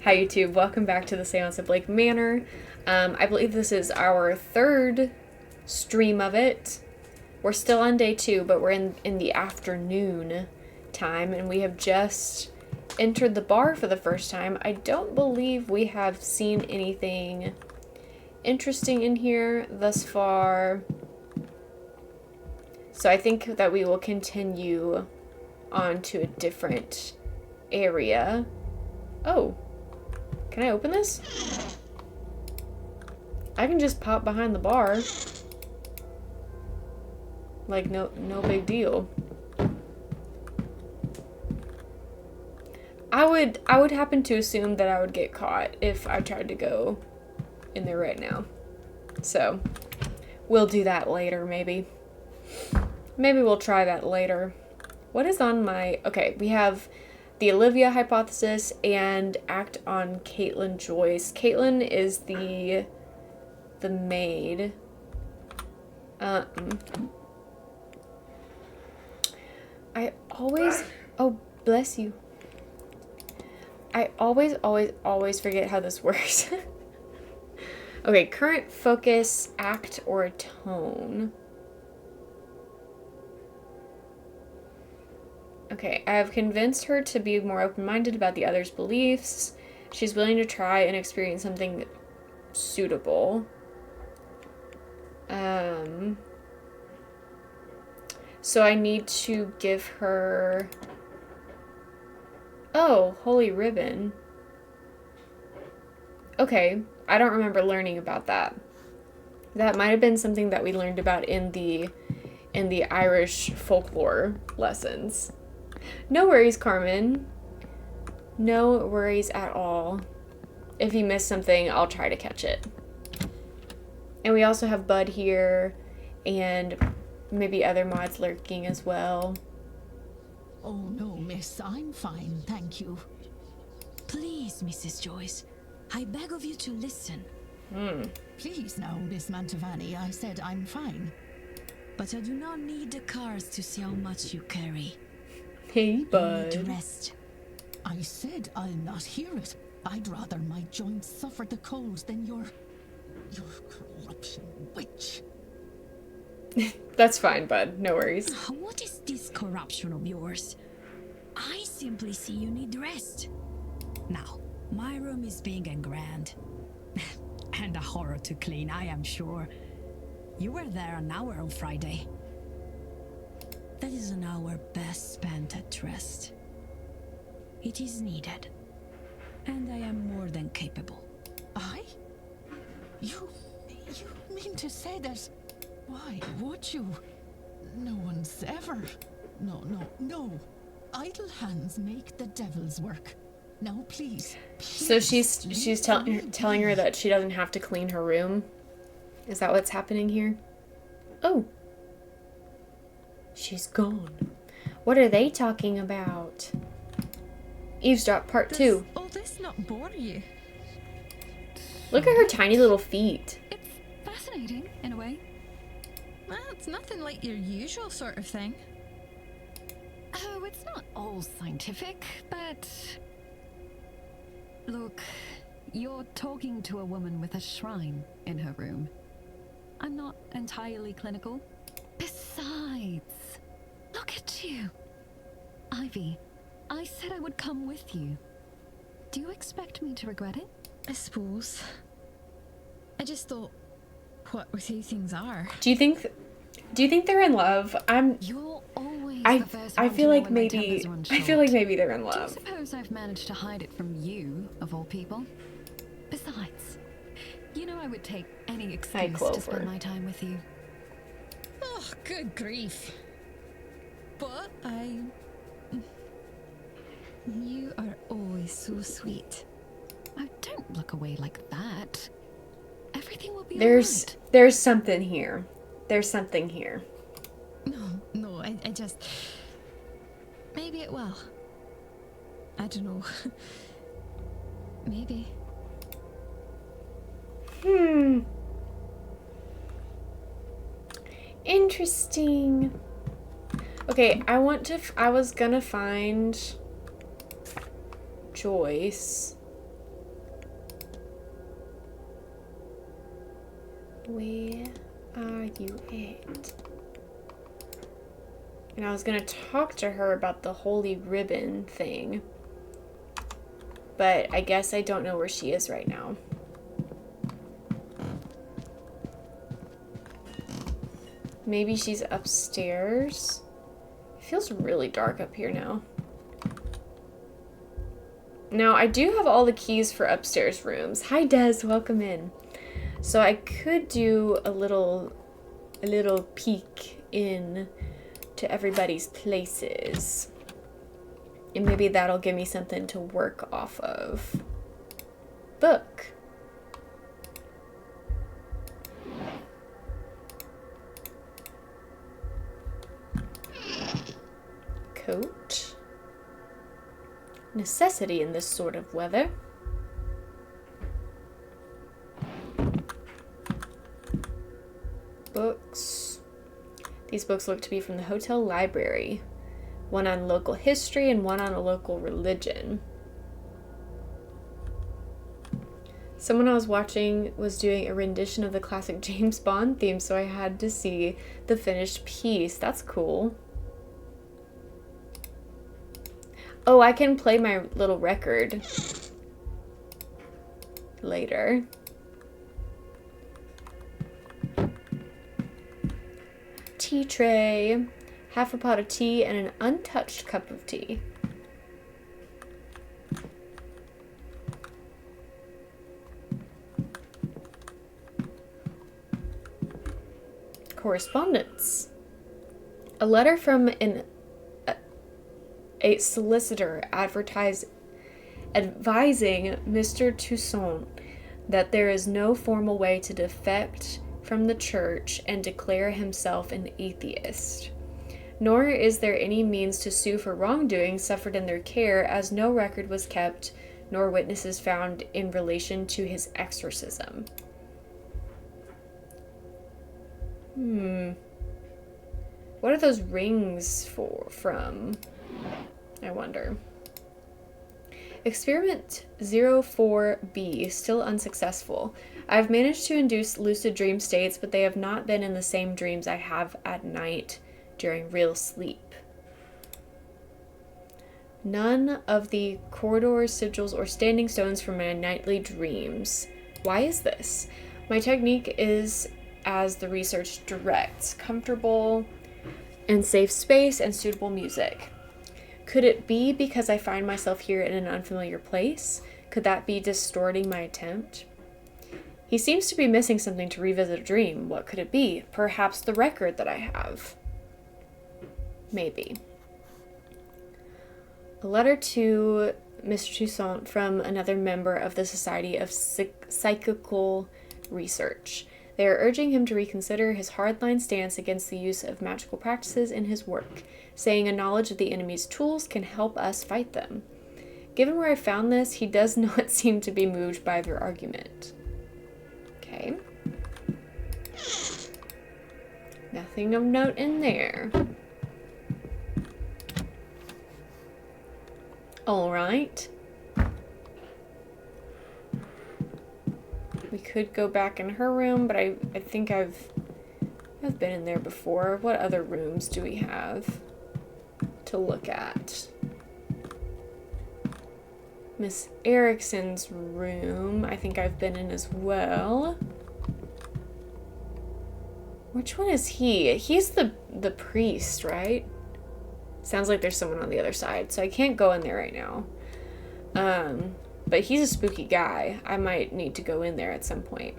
Hi YouTube, welcome back to the Seance of Lake Manor. I believe this is our third stream of it. We're still on day 2, but we're in the afternoon time, and we have just entered the bar for the first time. I don't believe we have seen anything interesting in here thus far. So I think that we will continue on to a different area. Oh. Can I open this? I can just pop behind the bar. Like, no big deal. I would happen to assume that I would get caught if I tried to go in there right now. So, we'll do that later, maybe. Maybe we'll try that later. What is on my... Okay, we have the Olivia hypothesis and act on Caitlin Joyce. Caitlin is the maid. I always... Oh, bless you. I always forget how this works. Okay, current focus, act, or a tone. Okay, I have convinced her to be more open-minded about the other's beliefs. She's willing to try and experience something suitable. So I need to give her... Oh, holy ribbon. Okay, I don't remember learning about that. That might have been something that we learned about in the Irish folklore lessons. No worries, Carmen. No worries at all. If you miss something, I'll try to catch it. And we also have Bud here, and maybe other mods lurking as well. Oh no, miss, I'm fine, thank you. Please, Mrs. Joyce, I beg of you to listen. Please now, Miss Mantovani, I said I'm fine. But I do not need the cars to see how much you carry. Hey, You need Bud. rest. I said I'll not hear it. I'd rather my joints suffer the cold than your corruption witch. That's fine, Bud. No worries. What is this corruption of yours? I simply see you need rest. Now, my room is big and grand. And a horror to clean, I am sure. You were there an hour on Friday. That is an hour best spent at rest. It is needed. And I am more than capable. I? You mean to say that... Why would you? No one's ever... No. Idle hands make the devil's work. Now, please. So she's telling her that she doesn't have to clean her room. Is that what's happening here? Oh. She's gone. What are they talking about? Eavesdrop part 2. Does all this not bore you? Look at her tiny little feet. It's fascinating, in a way. Well, it's nothing like your usual sort of thing. Oh, it's not all scientific, but... Look, you're talking to a woman with a shrine in her room. I'm not entirely clinical. Besides, look at you. Ivy, I said I would come with you. Do you expect me to regret it? I suppose. I just thought, what with who things are. Do you think they're in love? You're always I the first I one to feel know like when my maybe tempers run I feel like short. maybe they're in Do you love. suppose I've managed to hide it from you, of all people? Besides, you know I would take any excuse to Clover. spend my time with you. Oh, good grief. But you are always so sweet. Oh, don't look away like that. Everything will be alright. There's something here. There's something here. No, I just... Maybe it will. I don't know. Maybe. Interesting. Okay, I was gonna find Joyce. Where are you at? And I was gonna talk to her about the holy ribbon thing. But I guess I don't know where she is right now. Maybe she's upstairs. It feels really dark up here now. Now, I do have all the keys for upstairs rooms. Hi, Des. Welcome in. So I could do a little peek in to everybody's places. And maybe that'll give me something to work off of. Book. Coat. Necessity in this sort of weather. Books. These books look to be from the hotel library. One on local history and one on a local religion. Someone I was watching was doing a rendition of the classic James Bond theme, so I had to see the finished piece. That's cool. Oh, I can play my little record later. Tea tray. Half a pot of tea and an untouched cup of tea. Correspondence. A letter from a solicitor advising Mr. Toussaint that there is no formal way to defect from the church and declare himself an atheist. Nor is there any means to sue for wrongdoing suffered in their care, as no record was kept, nor witnesses found in relation to his exorcism. What are those rings from? I wonder. Experiment 04B, still unsuccessful. I've managed to induce lucid dream states, but they have not been in the same dreams I have at night during real sleep. None of the corridors, sigils, or standing stones from my nightly dreams. Why is this? My technique is as the research directs: comfortable and safe space and suitable music. Could it be because I find myself here in an unfamiliar place? Could that be distorting my attempt? He seems to be missing something to revisit a dream. What could it be? Perhaps the record that I have. Maybe. A letter to Mr. Toussaint from another member of the Society of Psychical Research. They are urging him to reconsider his hardline stance against the use of magical practices in his work, saying a knowledge of the enemy's tools can help us fight them. Given where I found this, he does not seem to be moved by their argument. Okay. Nothing of note in there. All right. We could go back in her room, but I think I've been in there before. What other rooms do we have to look at? Miss Erickson's room, I think I've been in as well. Which one is he? He's the priest, right? Sounds like there's someone on the other side, so I can't go in there right now. But he's a spooky guy. I might need to go in there at some point.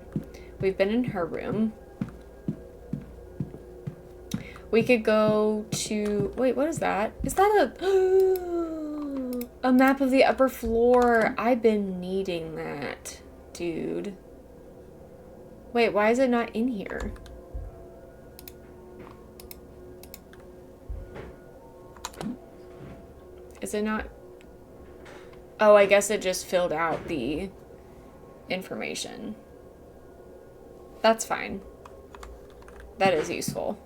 We've been in her room. We could go to... Wait, what is that? Is that a map of the upper floor? I've been needing that, dude. Wait, why is it not in here? Is it not? Oh, I guess it just filled out the information. That's fine. That is useful.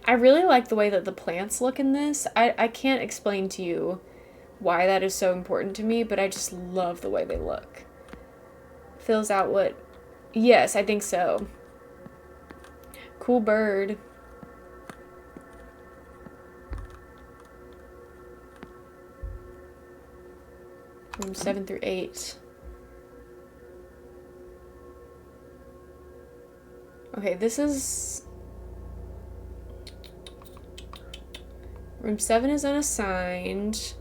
I really like the way that the plants look in this. I can't explain to you why that is so important to me, but I just love the way they look. Fills out what... Yes, I think so. Cool bird. Room 7 through 8. Okay, this is... Room 7 is unassigned.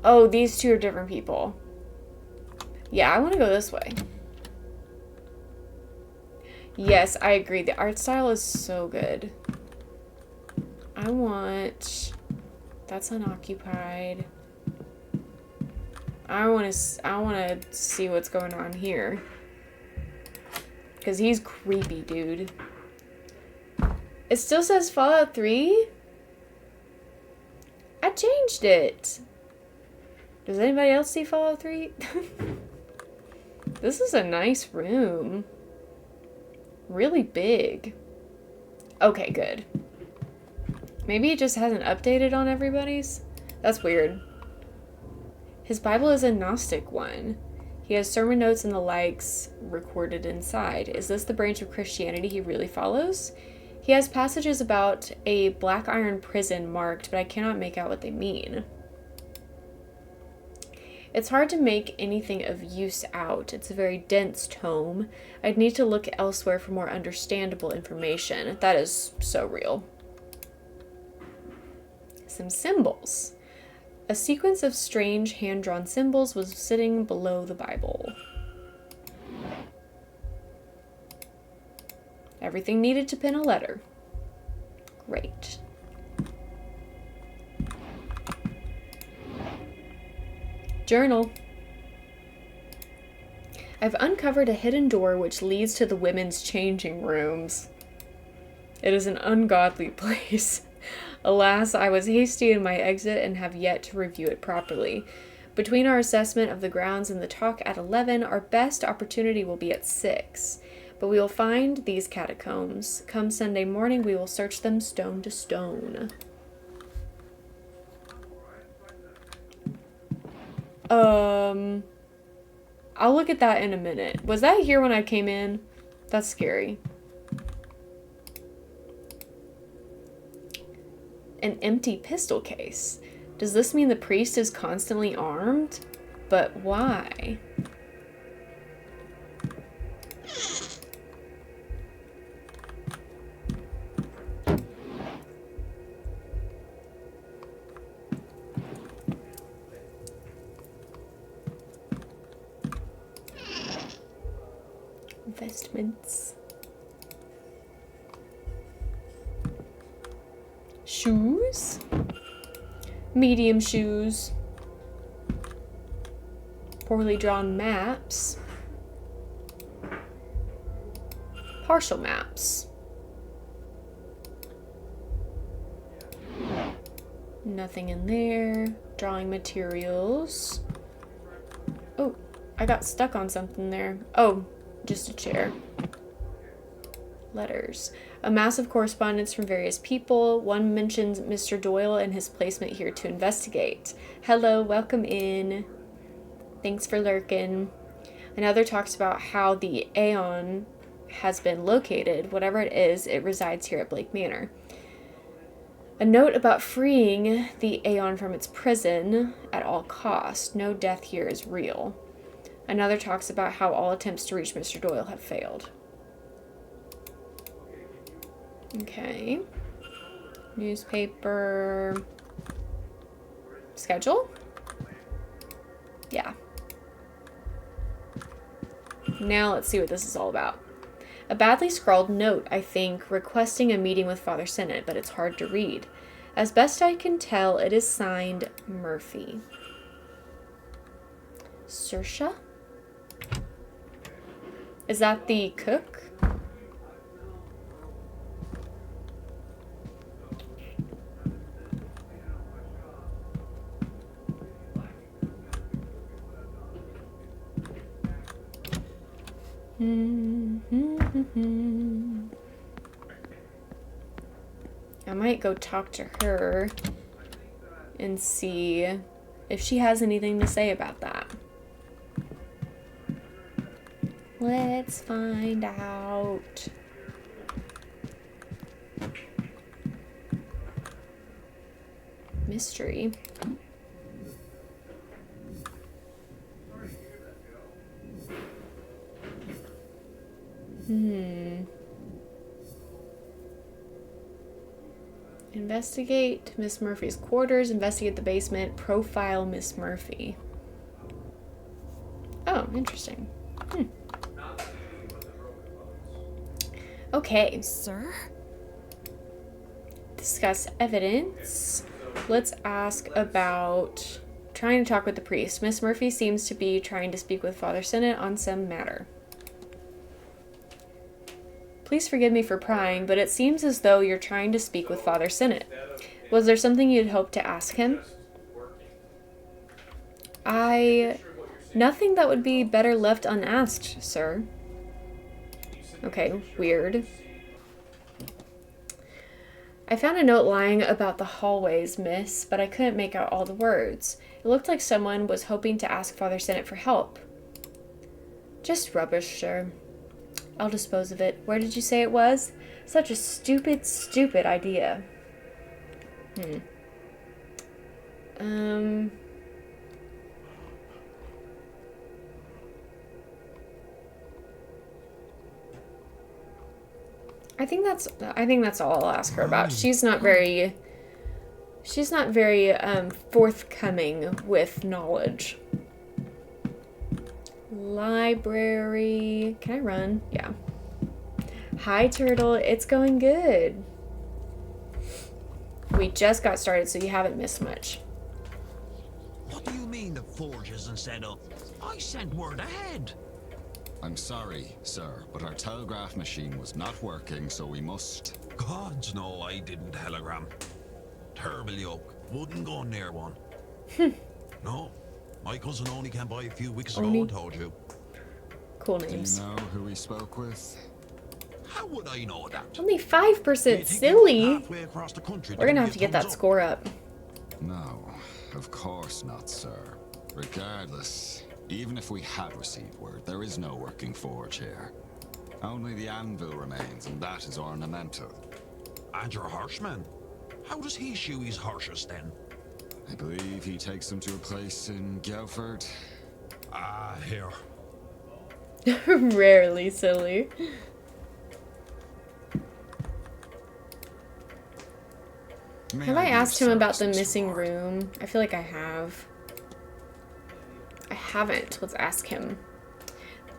Oh, these two are different people. Yeah, I want to go this way. Yes, I agree. The art style is so good. I want... That's unoccupied. I want to see what's going on here. Because he's creepy, dude. It still says Fallout 3? I changed it. Does anybody else see Fallout 3? This is a nice room. Really big. Okay, good. Maybe it just hasn't updated on everybody's? That's weird. His Bible is a Gnostic one. He has sermon notes and the likes recorded inside. Is this the branch of Christianity he really follows? He has passages about a black iron prison marked, but I cannot make out what they mean. It's hard to make anything of use out. It's a very dense tome. I'd need to look elsewhere for more understandable information. That is so real. Some symbols. A sequence of strange hand-drawn symbols was sitting below the Bible. Everything needed to pin a letter. Great. Journal. I've uncovered a hidden door which leads to the women's changing rooms. It is an ungodly place. Alas, I was hasty in my exit and have yet to review it properly. Between our assessment of the grounds and the talk at 11, our best opportunity will be at 6. But we will find these catacombs. Come Sunday morning, we will search them stone to stone. I'll look at that in a minute. Was that here when I came in? That's scary. An empty pistol case. Does this mean the priest is constantly armed? But why? Vestments. Shoes? Medium shoes. Poorly drawn maps. Partial maps. Nothing in there. Drawing materials. Oh, I got stuck on something there. Oh, just a chair. Letters. A massive correspondence from various people. One mentions Mr. Doyle and his placement here to investigate. Hello, welcome in. Thanks for lurking. Another talks about how the Aeon has been located. Whatever it is, it resides here at Blake Manor. A note about freeing the Aeon from its prison at all costs. No death here is real. Another talks about how all attempts to reach Mr. Doyle have failed. Okay. Newspaper. Schedule? Yeah. Now let's see what this is all about. A badly scrawled note, I think, requesting a meeting with Father Sennett, but it's hard to read. As best I can tell, it is signed Murphy. Saoirse? Is that the cook? I might go talk to her and see if she has anything to say about that. Let's find out. Mystery. Investigate Miss Murphy's quarters. Investigate the basement. Profile Miss Murphy. Oh, interesting. Okay. Sir? Discuss evidence. Let's ask about trying to talk with the priest. Miss Murphy seems to be trying to speak with Father Sinnott on some matter. Please forgive me for prying, but it seems as though you're trying to speak with Father Sinnott. Was there something you'd hoped to ask him? Nothing that would be better left unasked, sir. Okay, weird. I found a note lying about the hallways, miss, but I couldn't make out all the words. It looked like someone was hoping to ask Father Sinnott for help. Just rubbish, sir. I'll dispose of it. Where did you say it was? Such a stupid, stupid idea. I think that's all I'll ask her about. She's not very forthcoming with knowledge. Library. Can I run? Yeah. Hi, Turtle. It's going good. We just got started, so you haven't missed much. What do you mean the forge isn't set up? I sent word ahead. I'm sorry, sir, but our telegraph machine was not working, so we must... Gods no, I didn't telegram. Terrible yoke. Wouldn't go near one. No, my cousin only came by a few weeks ago and told you. Cool Do you names. know who we spoke with? How would I know that? Only 5% silly. We're gonna have to get that score up. No, of course not, sir. Regardless, even if we had received word, there is no working forge here. Only the anvil remains, and that is ornamental. And your horseman? How does he shoe his horses then? I believe he takes them to a place in Guildford. Ah, here. Rarely silly. Have I asked him about the missing room? I feel like I have. I haven't. Let's ask him.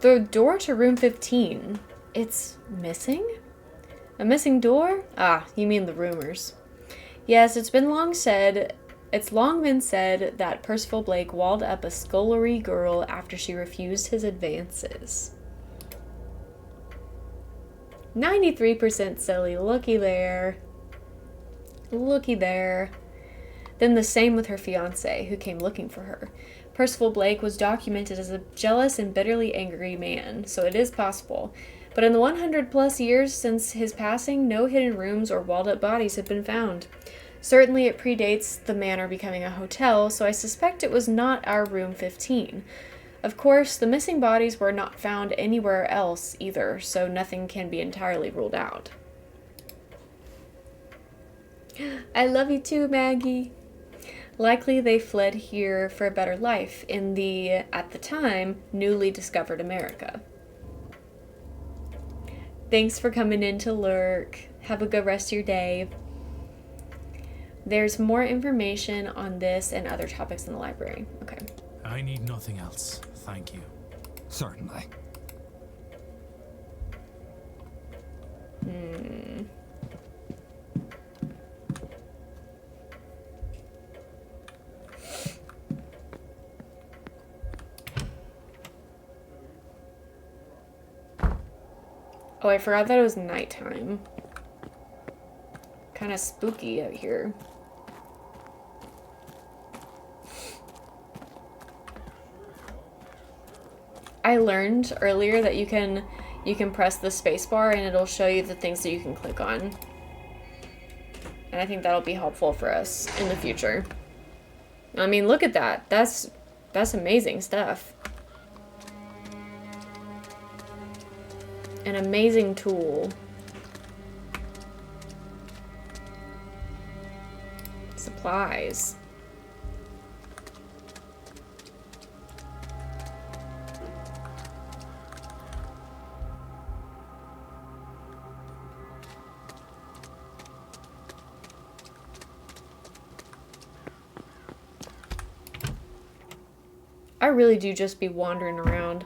The door to room 15. It's missing? A missing door? Ah, you mean the rumors. Yes, it's long been said that Percival Blake walled up a scullery girl after she refused his advances. 93% silly. Looky there. Looky there. Then the same with her fiancé, who came looking for her. Percival Blake was documented as a jealous and bitterly angry man, so it is possible. But in the 100+ years since his passing, no hidden rooms or walled-up bodies have been found. Certainly it predates the manor becoming a hotel, so I suspect it was not our room 15. Of course, the missing bodies were not found anywhere else either, so nothing can be entirely ruled out. I love you too, Maggie. Likely they fled here for a better life in the, at the time, newly discovered America. Thanks for coming in to lurk. Have a good rest of your day. There's more information on this and other topics in the library. Okay. I need nothing else. Thank you. Certainly. Oh, I forgot that it was nighttime. Kind of spooky out here. I learned earlier that you can press the space bar and it'll show you the things that you can click on. And I think that'll be helpful for us in the future. I mean, look at that. That's amazing stuff. An amazing tool. Supplies. I really do just be wandering around.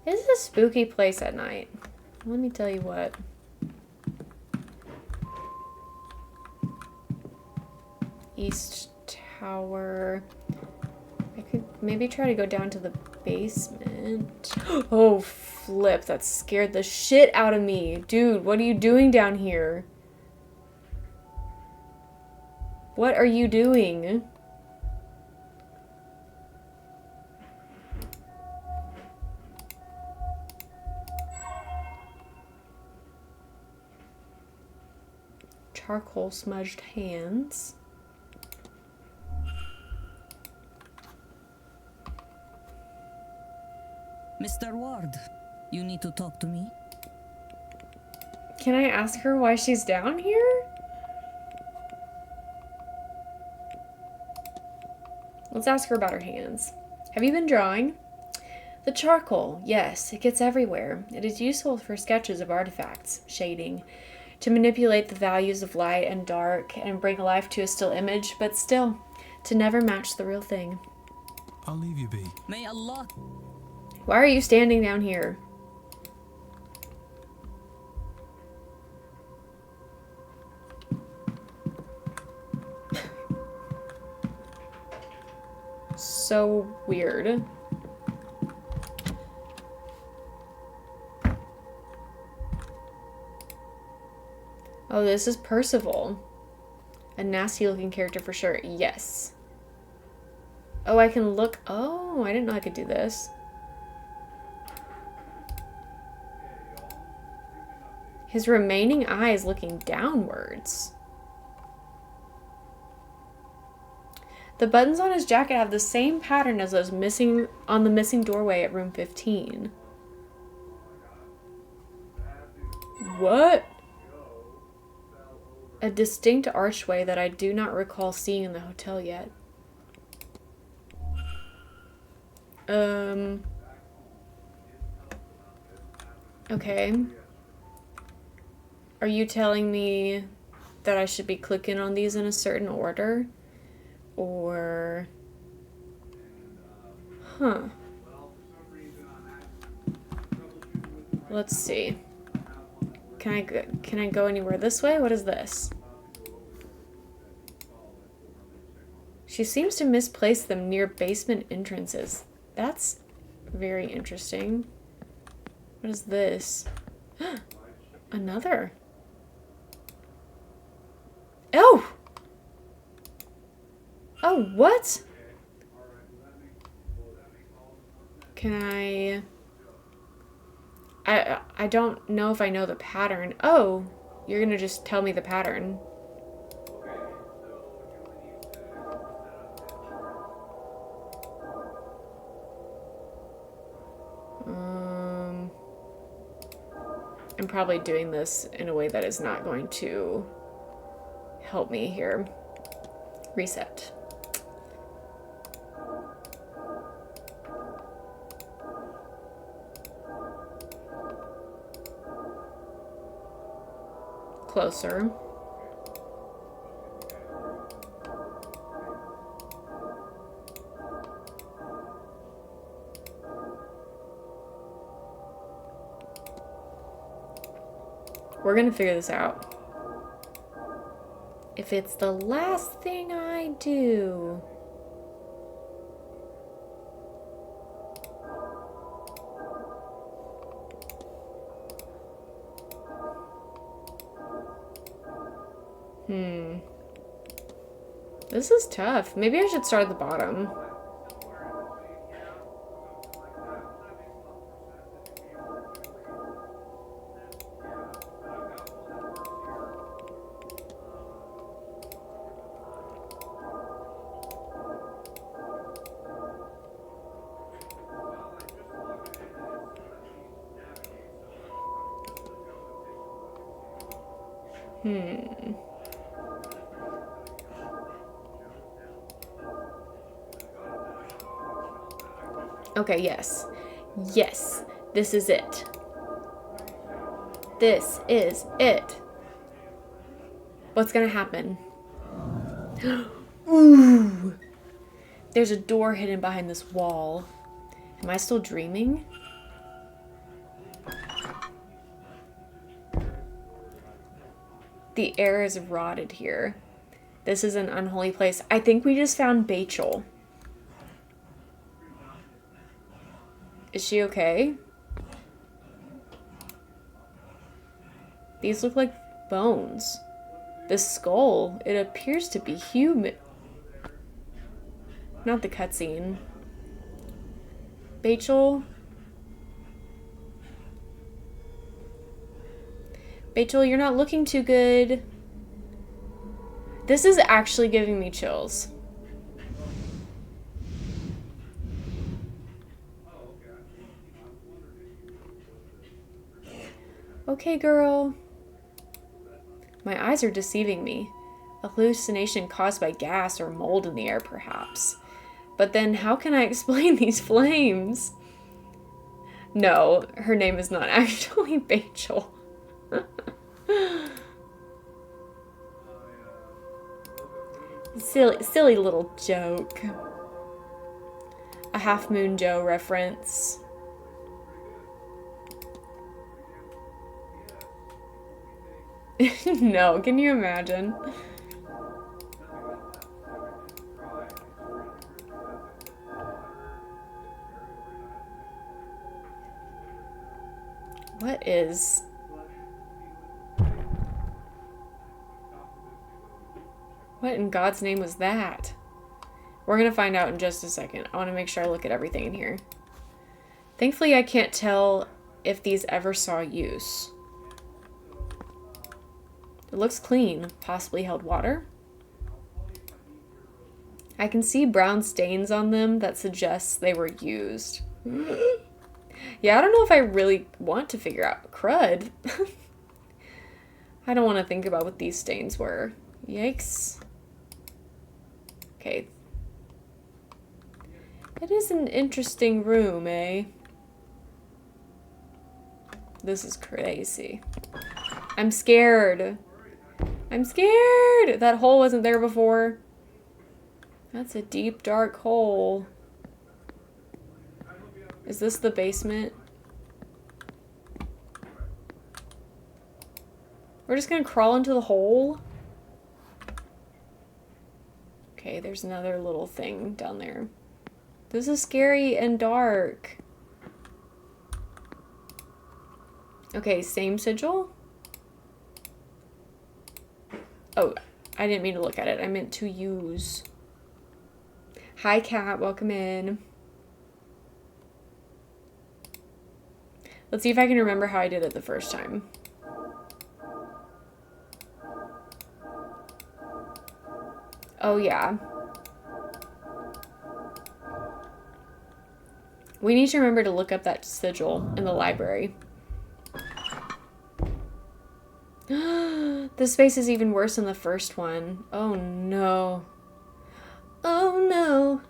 This is a spooky place at night. Let me tell you what. East Tower. I could maybe try to go down to the basement. Oh, flip. That scared the shit out of me. Dude, what are you doing down here? What are you doing? Charcoal smudged hands. Mr. Ward, you need to talk to me? Can I ask her why she's down here? Let's ask her about her hands. Have you been drawing? The charcoal, yes, it gets everywhere. It is useful for sketches of artifacts, shading, to manipulate the values of light and dark and bring life to a still image, but still, to never match the real thing. I'll leave you be. May Allah. Why are you standing down here? So weird. Oh, this is Percival. A nasty looking character for sure. Yes. Oh, I can look. Oh, I didn't know I could do this. His remaining eye is looking downwards. The buttons on his jacket have the same pattern as those missing on the missing doorway at room 15. What? A distinct archway that I do not recall seeing in the hotel yet. Okay. Are you telling me that I should be clicking on these in a certain order? Or... Huh. Let's see. Can I go anywhere this way? What is this? She seems to misplace them near basement entrances. That's very interesting. What is this? Another. Oh! Oh, what? Can I don't know if I know the pattern. Oh, you're gonna just tell me the pattern. I'm probably doing this in a way that is not going to help me here. Reset. Closer. We're gonna figure this out. If it's the last thing I do. This is tough. Maybe I should start at the bottom. Okay, yes. Yes. This is it. This is it. What's gonna happen? Ooh! There's a door hidden behind this wall. Am I still dreaming? The air is rotted here. This is an unholy place. I think we just found Bachel. Is she okay? These look like bones. This skull, it appears to be human. Not the cutscene. Bachel? Bachel, you're not looking too good. This is actually giving me chills. Okay, girl. My eyes are deceiving me. A hallucination caused by gas or mold in the air, perhaps. But then how can I explain these flames? No, her name is not actually Bachel. Silly little joke. A Half Moon Joe reference. No, can you imagine? What is... What in God's name was that? We're gonna find out in just a second. I want to make sure I look at everything in here. Thankfully, I can't tell if these ever saw use. It looks clean. Possibly held water. I can see brown stains on them that suggests they were used. Yeah, I don't know if I really want to figure out. Crud. I don't want to think about what these stains were. Yikes. Okay. It is an interesting room, eh? This is crazy. I'm scared. I'm scared! That hole wasn't there before. That's a deep, dark hole. Is this the basement? We're just gonna crawl into the hole? Okay, there's another little thing down there. This is scary and dark. Okay, same sigil? Oh, I didn't mean to look at it. I meant to use. Hi, cat. Welcome in. Let's see if I can remember how I did it the first time. Oh, yeah. We need to remember to look up that sigil in the library. This space is even worse than the first one. Oh, no. Oh, no.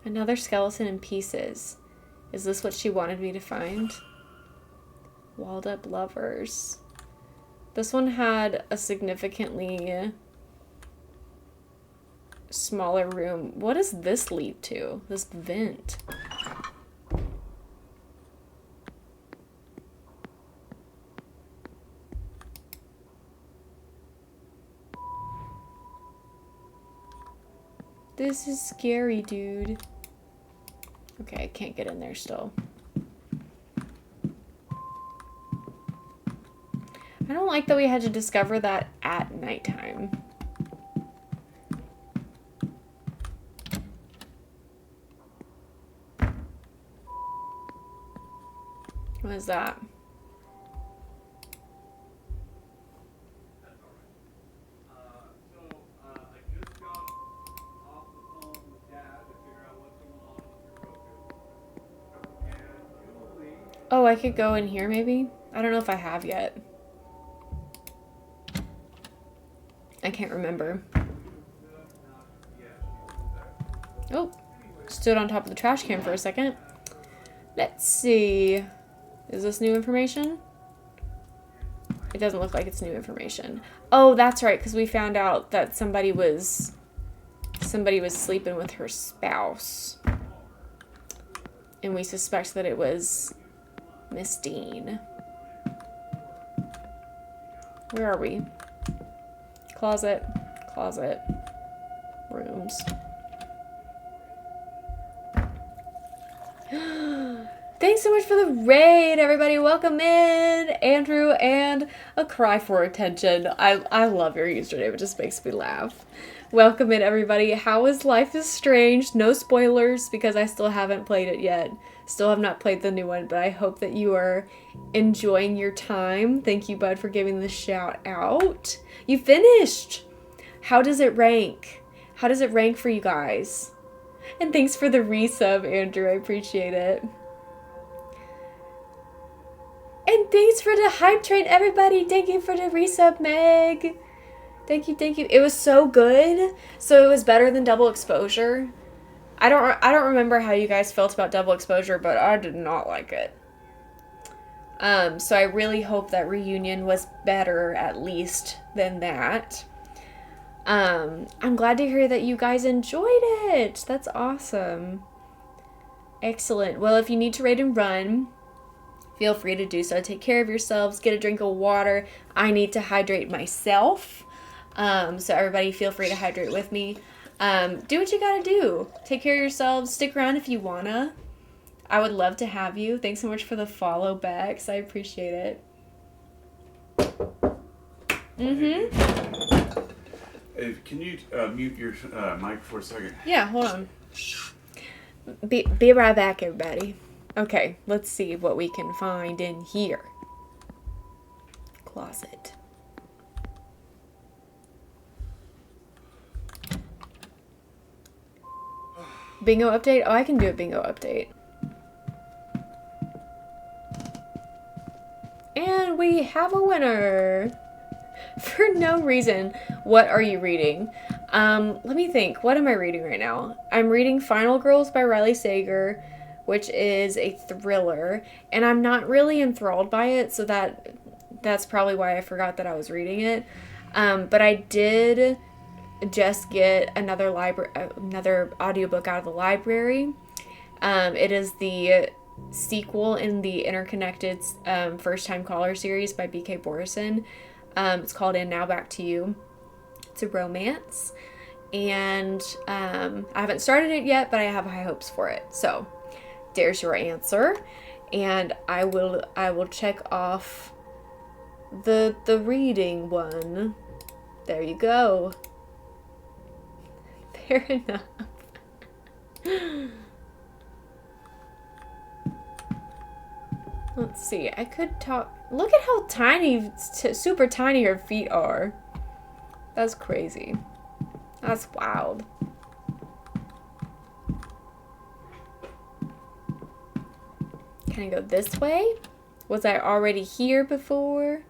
Another skeleton in pieces. Is this what she wanted me to find? Walled up lovers. This one had a significantly smaller room. What does this lead to? This vent. This is scary, dude. Okay, I can't get in there still. I don't like that we had to discover that at nighttime. What is that? Oh, I could go in here maybe? I don't know if I have yet. I can't remember. Oh, stood on top of the trash can for a second. Let's see. Is this new information? It doesn't look like it's new information. Oh, that's right, because we found out that somebody was sleeping with her spouse. And we suspect that it was Miss Dean. Where are we? Closet, closet, rooms. Thanks so much for the raid, everybody. Welcome in, Andrew, and a cry for attention. I love your username. It just makes me laugh. Welcome in, everybody. How is Life is Strange? No spoilers, because I still haven't played it yet. Still have not played the new one, but I hope that you are enjoying your time. Thank you, Bud, for giving the shout out. You finished! How does it rank? How does it rank for you guys? And thanks for the resub, Andrew. I appreciate it. And thanks for the hype train, everybody. Thank you for the resub, Meg. Thank you, thank you. It was so good. So it was better than Double Exposure. I don't remember how you guys felt about Double Exposure, but I did not like it. So I really hope that Reunion was better, at least, than that. I'm glad to hear that you guys enjoyed it. That's awesome. Excellent. Well, if you need to raid and run, feel free to do so. Take care of yourselves. Get a drink of water. I need to hydrate myself. So everybody feel free to hydrate with me. Do what you gotta do. Take care of yourselves. Stick around if you wanna. I would love to have you. Thanks so much for the follow backs. I appreciate it. Mm-hmm. Hey, can you mute your mic for a second? Yeah, hold on. Be right back, everybody. Okay, let's see what we can find in here. Closet. Bingo update? Oh, I can do a bingo update. And we have a winner. For no reason. What are you reading? Let me think. What am I reading right now? I'm reading Final Girls by Riley Sager, which is a thriller, and I'm not really enthralled by it, so that's probably why I forgot that I was reading it. But I did just get another audiobook out of the library. It is the sequel in the interconnected First Time Caller series by B.K. Borison. It's called And Now Back to You. It's a romance, and I haven't started it yet, but I have high hopes for it. So there's your answer, and I will check off the reading one. There you go. Fair enough. Let's see. I could talk. Look at how tiny, super tiny her feet are. That's crazy. That's wild. Can I go this way? Was I already here before?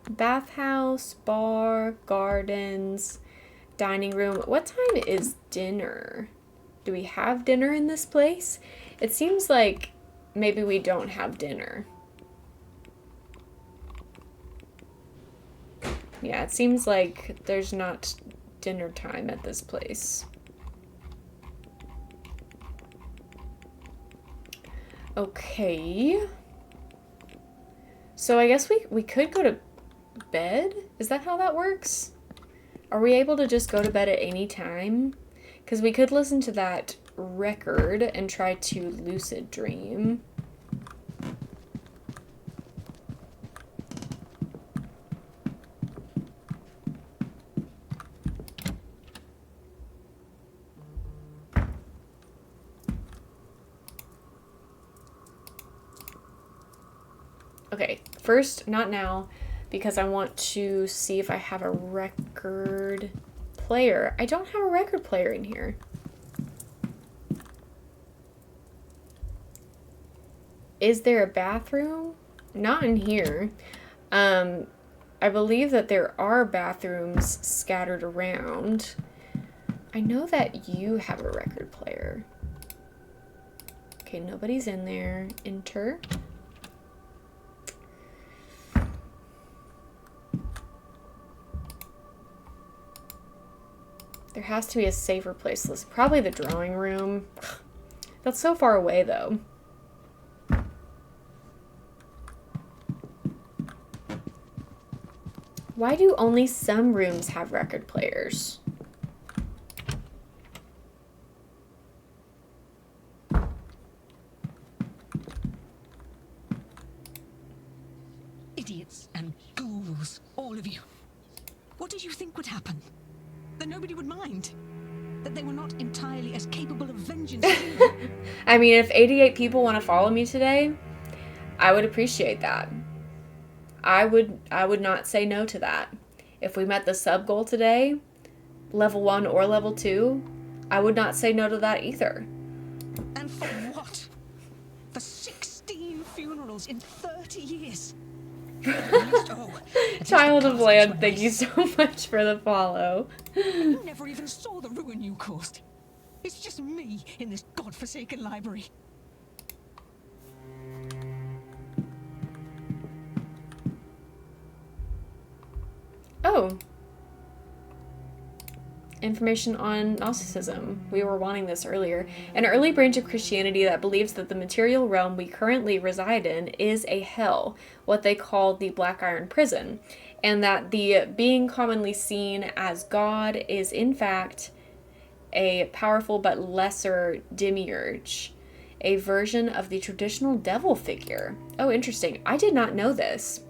Bathhouse, bar, gardens, dining room. What time is dinner? Do we have dinner in this place? It seems like maybe we don't have dinner. Yeah, it seems like there's not dinner time at this place. Okay. So I guess we could go to bed? Is that how that works? Are we able to just go to bed at any time? Because we could listen to that record and try to lucid dream. Okay, first, not now, because I want to see if I have a record player. I don't have a record player in here. Is there a bathroom? Not in here. I believe that there are bathrooms scattered around. I know that you have a record player. Okay, nobody's in there. Enter. There has to be a safer place. Probably the drawing room. That's so far away, though. Why do only some rooms have record players? Idiots and ghouls, all of you. What did you think would happen? That nobody would mind? That they were not entirely as capable of vengeance as you? I mean, if 88 people want to follow me today, I would appreciate that. I would not say no to that. If we met the sub goal today, level 1 or level 2, I would not say no to that either. And for what? For 16 funerals in 30 years? Child of Land, thank you so much for the follow. You never even saw the ruin you caused. It's just me in this godforsaken library. Oh. Information on Gnosticism. We were wanting this earlier. An early branch of Christianity that believes that the material realm we currently reside in is a hell, what they call the Black Iron Prison, and that the being commonly seen as God is in fact a powerful but lesser demiurge, a version of the traditional devil figure. Oh, interesting. I did not know this.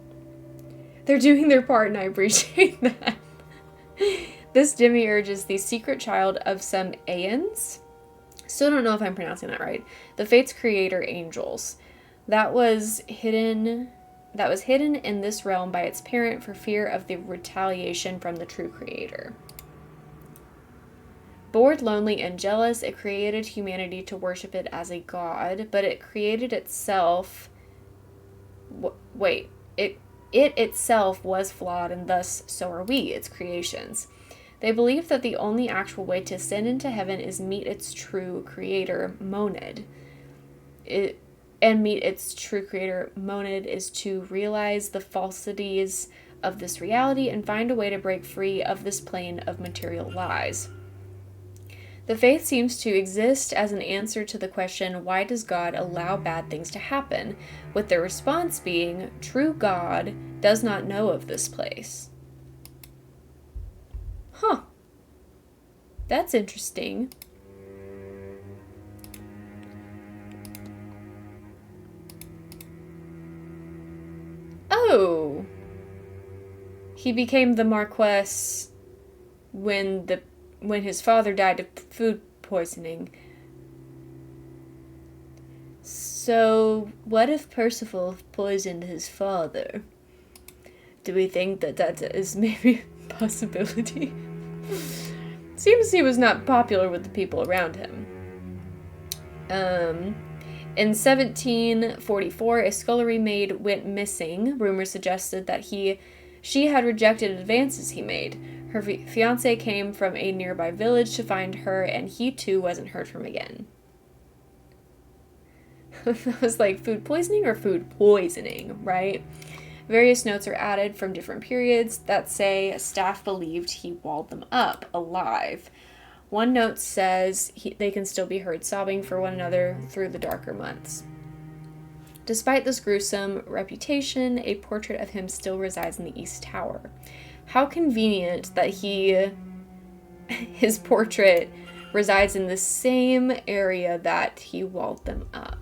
They're doing their part, and I appreciate that. This demiurge is the secret child of some Aeons. Still don't know if I'm pronouncing that right. The Fate's creator angels. That was hidden in this realm by its parent for fear of the retaliation from the true creator. Bored, lonely, and jealous, it created humanity to worship it as a god, but it created itself... It itself was flawed, and thus so are we, its creations. They believe that the only actual way to ascend into heaven is meet its true creator, Monad. Meet its true creator, Monad, is to realize the falsities of this reality and find a way to break free of this plane of material lies. The faith seems to exist as an answer to the question, why does God allow bad things to happen? With the response being, true God does not know of this place. Huh. That's interesting. Oh. He became the Marquess when his father died of food poisoning. So, what if Percival poisoned his father? Do we think that is maybe a possibility? Seems he was not popular with the people around him. In 1744, a scullery maid went missing. Rumors suggested that she had rejected advances he made. Her fiancé came from a nearby village to find her, and he too wasn't heard from again. That was like food poisoning or food poisoning, right? Various notes are added from different periods that say staff believed he walled them up alive. One note says they can still be heard sobbing for one another through the darker months. Despite this gruesome reputation, a portrait of him still resides in the East Tower. How convenient that his portrait resides in the same area that he walled them up.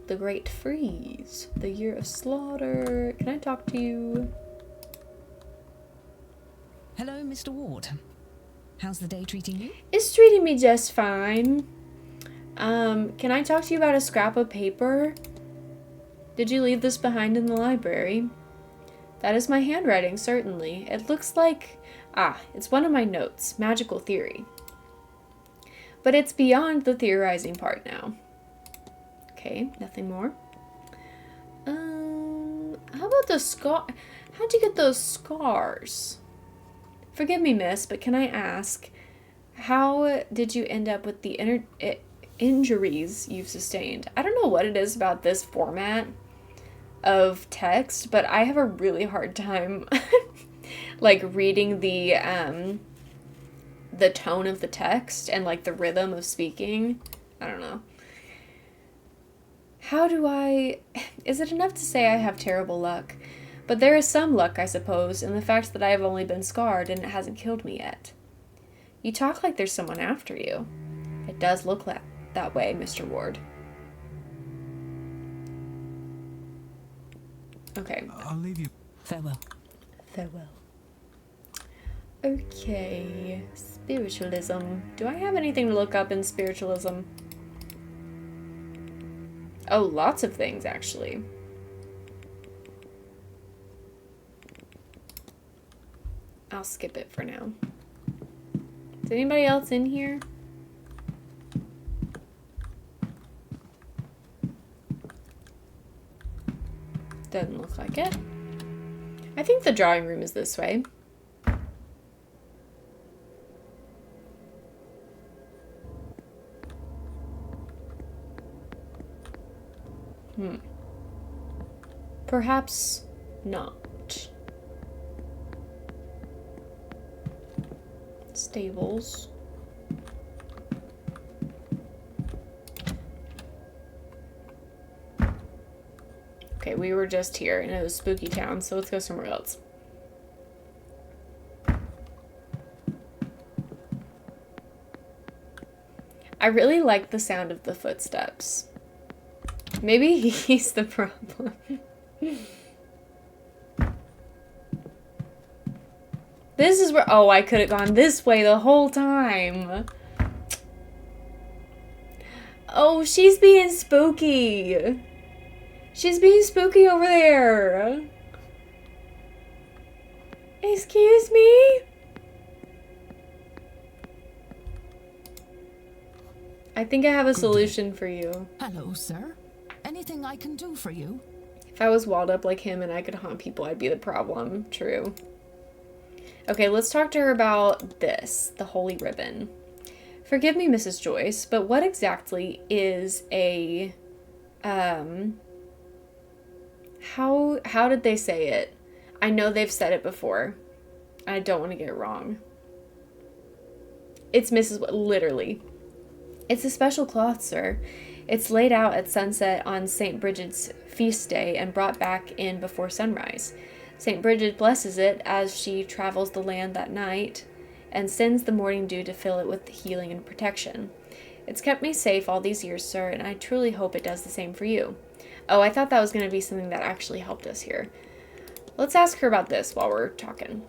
The Great Freeze, the Year of Slaughter. Can I talk to you? Hello, Mr. Ward. How's the day treating you? It's treating me just fine. Can I talk to you about a scrap of paper? Did you leave this behind in the library? That is my handwriting, certainly. It looks like... it's one of my notes, magical theory. But it's beyond the theorizing part now. Okay, nothing more. How about the scar? How'd you get those scars? Forgive me, miss, but can I ask, how did you end up with the injuries you've sustained? I don't know what it is about this format of text, but I have a really hard time like reading the tone of the text and like the rhythm of speaking. I don't know. Is it enough to say I have terrible luck? But there is some luck, I suppose, in the fact that I have only been scarred and it hasn't killed me yet. You talk like there's someone after you. It does look that way, Mr. Ward. Okay. I'll leave you. Farewell. Farewell. Okay. Spiritualism. Do I have anything to look up in spiritualism? Oh, lots of things, actually. I'll skip it for now. Is anybody else in here? Doesn't look like it. I think the drawing room is this way. Perhaps not. Stables. Okay, we were just here and it was spooky town, so let's go somewhere else. I really like the sound of the footsteps. Maybe he's the problem. This is where... Oh, I could have gone this way the whole time. Oh, she's being spooky. She's being spooky over there. Excuse me? I think I have a solution for you. Hello, sir. Anything I can do for you? If I was walled up like him and I could haunt people, I'd be the problem. True. Okay, let's talk to her about this, the holy ribbon. Forgive me, Mrs. Joyce, but what exactly is a, how did they say it? I know they've said it before. I don't want to get it wrong. It's literally. It's a special cloth, sir. It's laid out at sunset on St. Bridget's feast day and brought back in before sunrise. St. Bridget blesses it as she travels the land that night and sends the morning dew to fill it with healing and protection. It's kept me safe all these years, sir, and I truly hope it does the same for you. Oh, I thought that was going to be something that actually helped us here. Let's ask her about this while we're talking.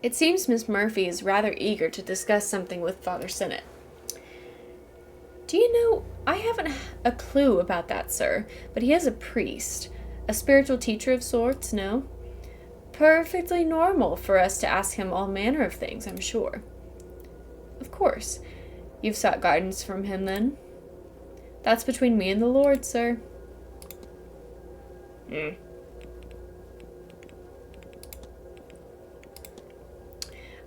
It seems Miss Murphy is rather eager to discuss something with Father Sinnott. Do you know, I haven't a clue about that, sir, but he is a priest. A spiritual teacher of sorts, no? Perfectly normal for us to ask him all manner of things, I'm sure. Of course. You've sought guidance from him, then? That's between me and the Lord, sir. I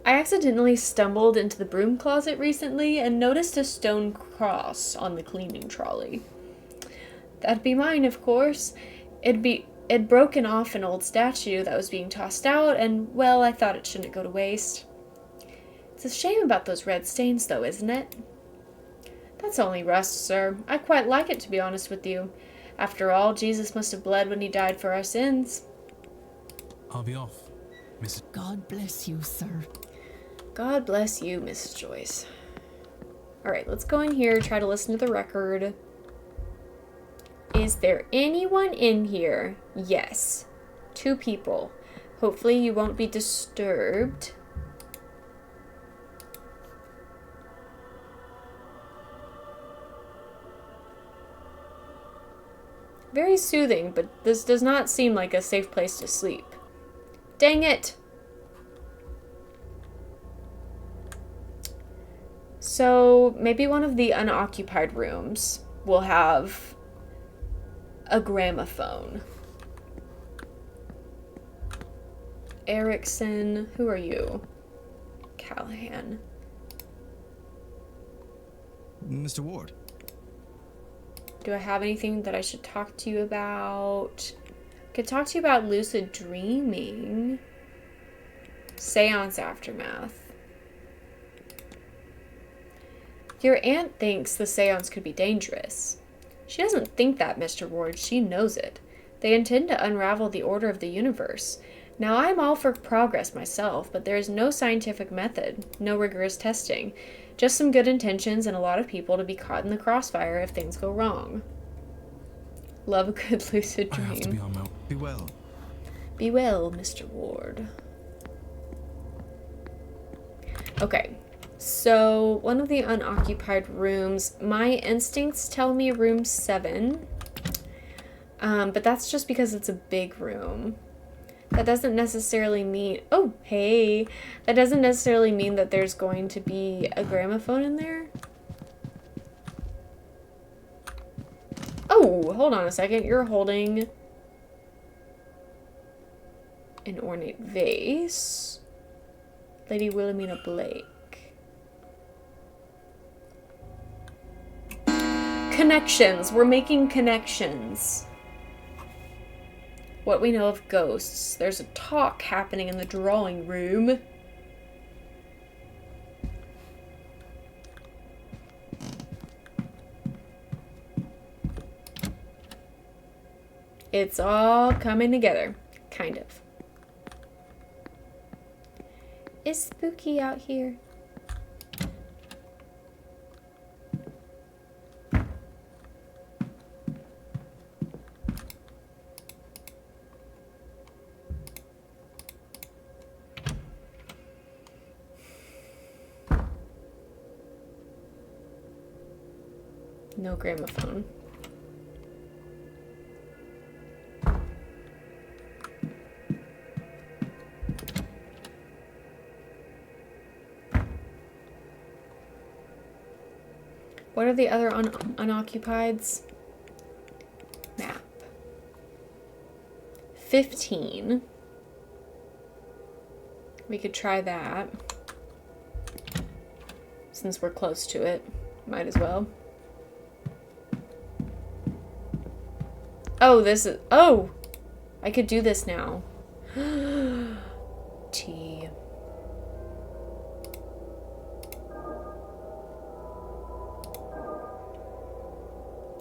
accidentally stumbled into the broom closet recently and noticed a stone cross on the cleaning trolley. That'd be mine, of course. It'd broken off an old statue that was being tossed out, and, well, I thought it shouldn't go to waste. It's a shame about those red stains, though, isn't it? That's only rust, sir. I quite like it, to be honest with you. After all, Jesus must have bled when he died for our sins. I'll be off, Mrs. God bless you, sir. God bless you, Mrs. Joyce. Alright, let's go in here, try to listen to the record. Is there anyone in here? Yes. 2 people. Hopefully you won't be disturbed. Very soothing, but this does not seem like a safe place to sleep. Dang it! So maybe one of the unoccupied rooms will have a gramophone. Erickson, who are you? Callahan. Mr. Ward. Do I have anything that I should talk to you about? I could talk to you about lucid dreaming. Seance aftermath. Your aunt thinks the seance could be dangerous. She doesn't think that, Mr. Ward. She knows it. They intend to unravel the order of the universe. Now, I'm all for progress myself, but there is no scientific method, no rigorous testing. Just some good intentions and a lot of people to be caught in the crossfire if things go wrong. Love a good lucid I have to be dream. on my... Be well. Be well, Mr. Ward. Okay, so one of the unoccupied rooms, my instincts tell me room 7. But that's just because it's a big room. That doesn't necessarily mean... Oh, hey! That doesn't necessarily mean that there's going to be a gramophone in there. Oh, hold on a second. You're holding an ornate vase. Lady Wilhelmina Blake. Connections. We're making connections. What we know of ghosts. There's a talk happening in the drawing room. It's all coming together. Kind of. It's spooky out here. No gramophone. What are the other unoccupieds? Map. 15. We could try that. Since we're close to it. Might as well. Oh, this is... Oh! I could do this now. T.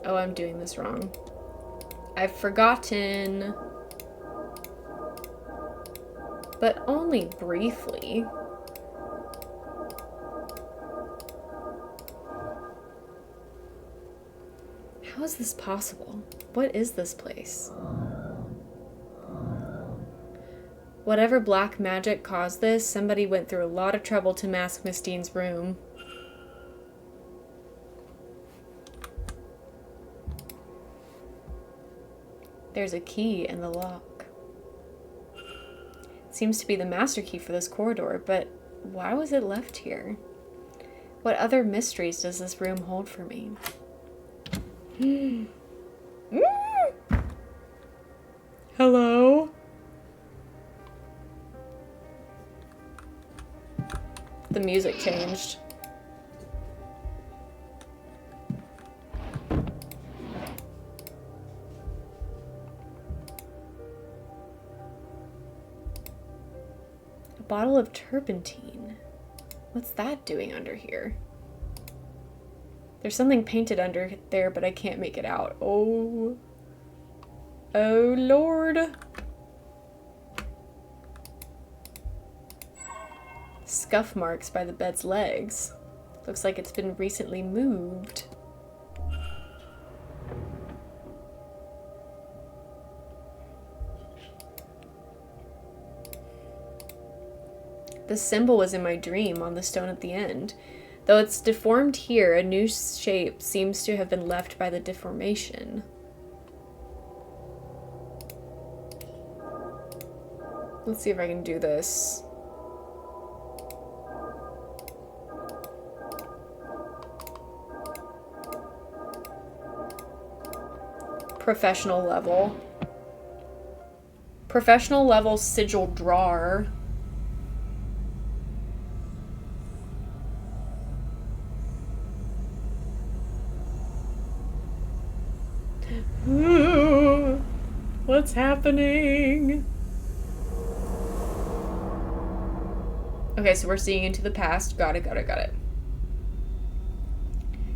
Oh, I'm doing this wrong. I've forgotten. But only briefly. How is this possible? What is this place? Whatever black magic caused this, somebody went through a lot of trouble to mask Miss Dean's room. There's a key in the lock. It seems to be the master key for this corridor, but why was it left here? What other mysteries does this room hold for me? Hello? The music changed. A bottle of turpentine. What's that doing under here? There's something painted under there, but I can't make it out. Oh. Oh, Lord. Scuff marks by the bed's legs. Looks like it's been recently moved. The symbol was in my dream on the stone at the end. Though it's deformed here, a new shape seems to have been left by the deformation. Let's see if I can do this. professional level. Professional level sigil drawer. Ooh, what's happening? Okay, so we're seeing into the past. Got it.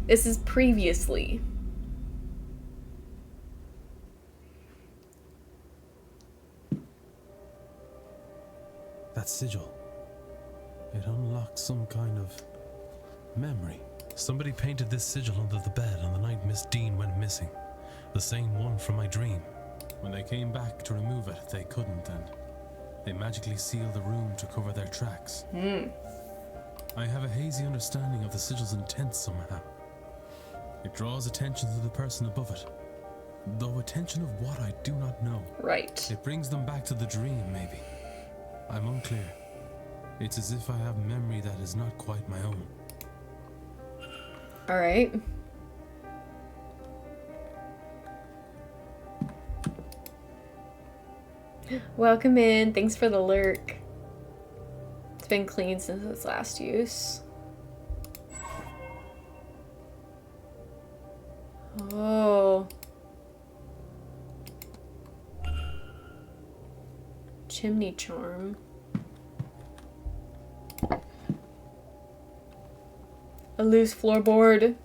This is previously. That sigil. It unlocks some kind of memory. Somebody painted this sigil under the bed on the night Miss Dean went missing. The same one from my dream. When they came back to remove it, they couldn't, and they magically sealed the room to cover their tracks. I have a hazy understanding of the sigil's intent somehow. It draws attention to the person above it. Though attention of what I do not know. Right. It brings them back to the dream, maybe. I'm unclear. It's as if I have memory that is not quite my own. Alright. Welcome in. Thanks for the lurk. It's been clean since its last use. Oh. Chimney charm. A loose floorboard.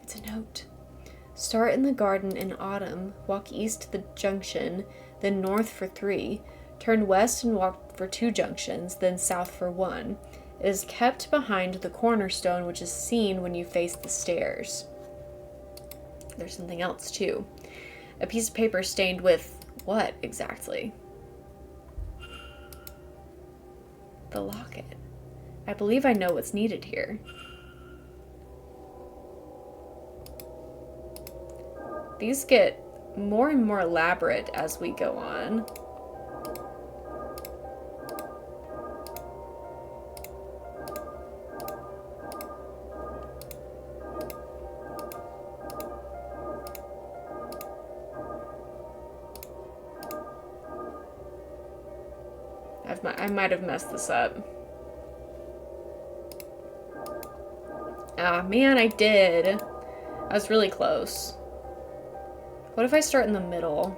It's a note. Start in the garden in autumn. Walk east to the junction, then north for 3. Turn west and walk for 2 junctions, then south for 1. It is kept behind the cornerstone, which is seen when you face the stairs. There's something else, too. A piece of paper stained with what, exactly? The locket. I believe I know what's needed here. These get more and more elaborate as we go on. I might have messed this up. Ah, man, I did. I was really close. What if I start in the middle?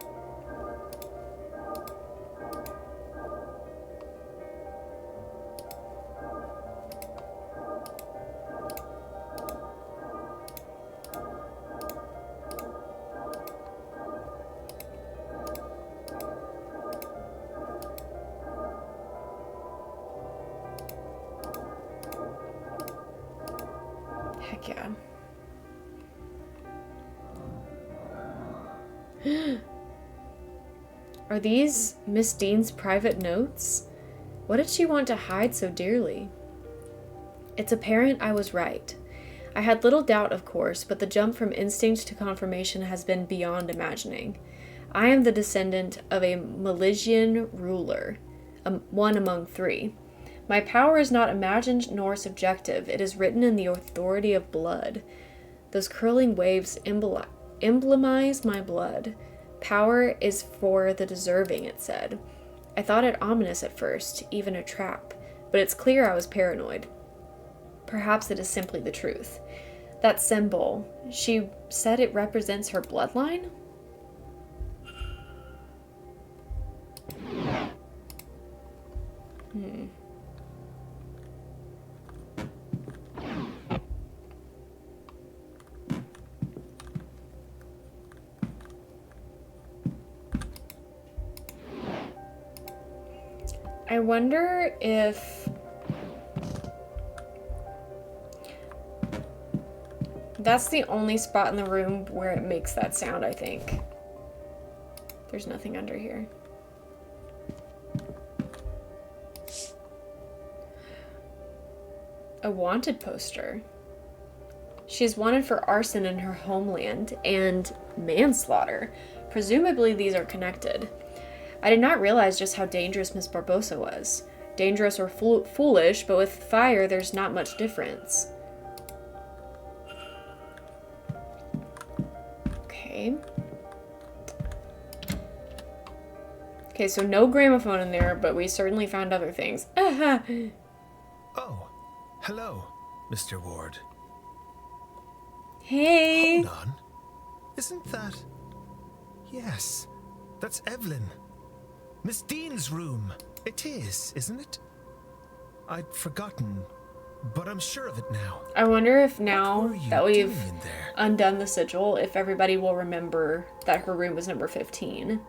Heck yeah. Are these Miss Dean's private notes? What did she want to hide so dearly? It's apparent I was right. I had little doubt, of course, but the jump from instinct to confirmation has been beyond imagining. I am the descendant of a Milesian ruler, one among 3. My power is not imagined nor subjective. It is written in the authority of blood. Those curling waves emblemize my blood. Power is for the deserving, it said. I thought it ominous at first, even a trap, but it's clear I was paranoid. Perhaps it is simply the truth. That symbol, she said it represents her bloodline? I wonder if that's the only spot in the room where it makes that sound, I think. There's nothing under here. A wanted poster. She's wanted for arson in her homeland and manslaughter. Presumably these are connected. I did not realize just how dangerous Miss Barbosa was. Dangerous or foolish, but with fire there's not much difference. Okay. Okay, so no gramophone in there, but we certainly found other things. Aha! Oh, hello, Mr. Ward. Hey! Hold on. Isn't that... Yes, that's Evelyn. Miss Dean's room. It is, isn't it? I'd forgotten, but I'm sure of it now. I wonder if What now were you that we've doing in there? undone the sigil, if everybody will remember that her room was number 15.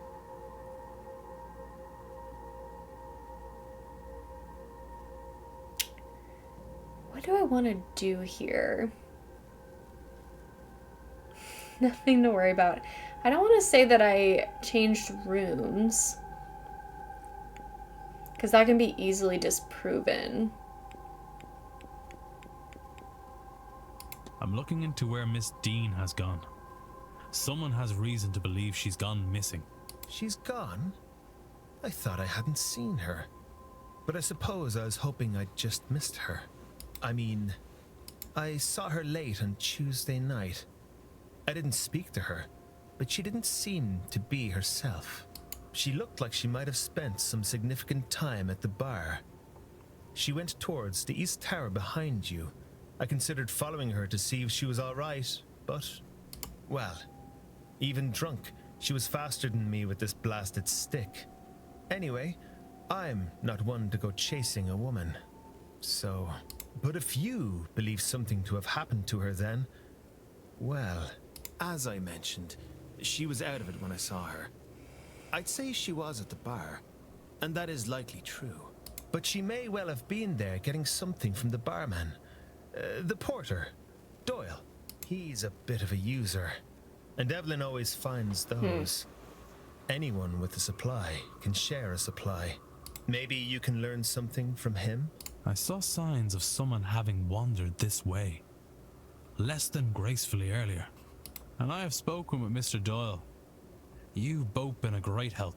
What do I want to do here? Nothing to worry about. I don't want to say that I changed rooms, because that can be easily disproven. I'm looking into where Miss Dean has gone. Someone has reason to believe she's gone missing. She's gone? I thought I hadn't seen her. But I suppose I was hoping I'd just missed her. I mean, I saw her late on Tuesday night. I didn't speak to her, but she didn't seem to be herself. She looked like she might have spent some significant time at the bar. She went towards the East Tower behind you. I considered following her to see if she was all right, but, well, even drunk, she was faster than me with this blasted stick. Anyway, I'm not one to go chasing a woman. So, but if you believe something to have happened to her then, well, as I mentioned, she was out of it when I saw her. I'd say she was at the bar, and that is likely true. But she may well have been there getting something from the barman. The porter, Doyle. He's a bit of a user, and Evelyn always finds those. Anyone with a supply can share a supply. Maybe you can learn something from him? I saw signs of someone having wandered this way, less than gracefully earlier. And I have spoken with Mr. Doyle. You've both been a great help.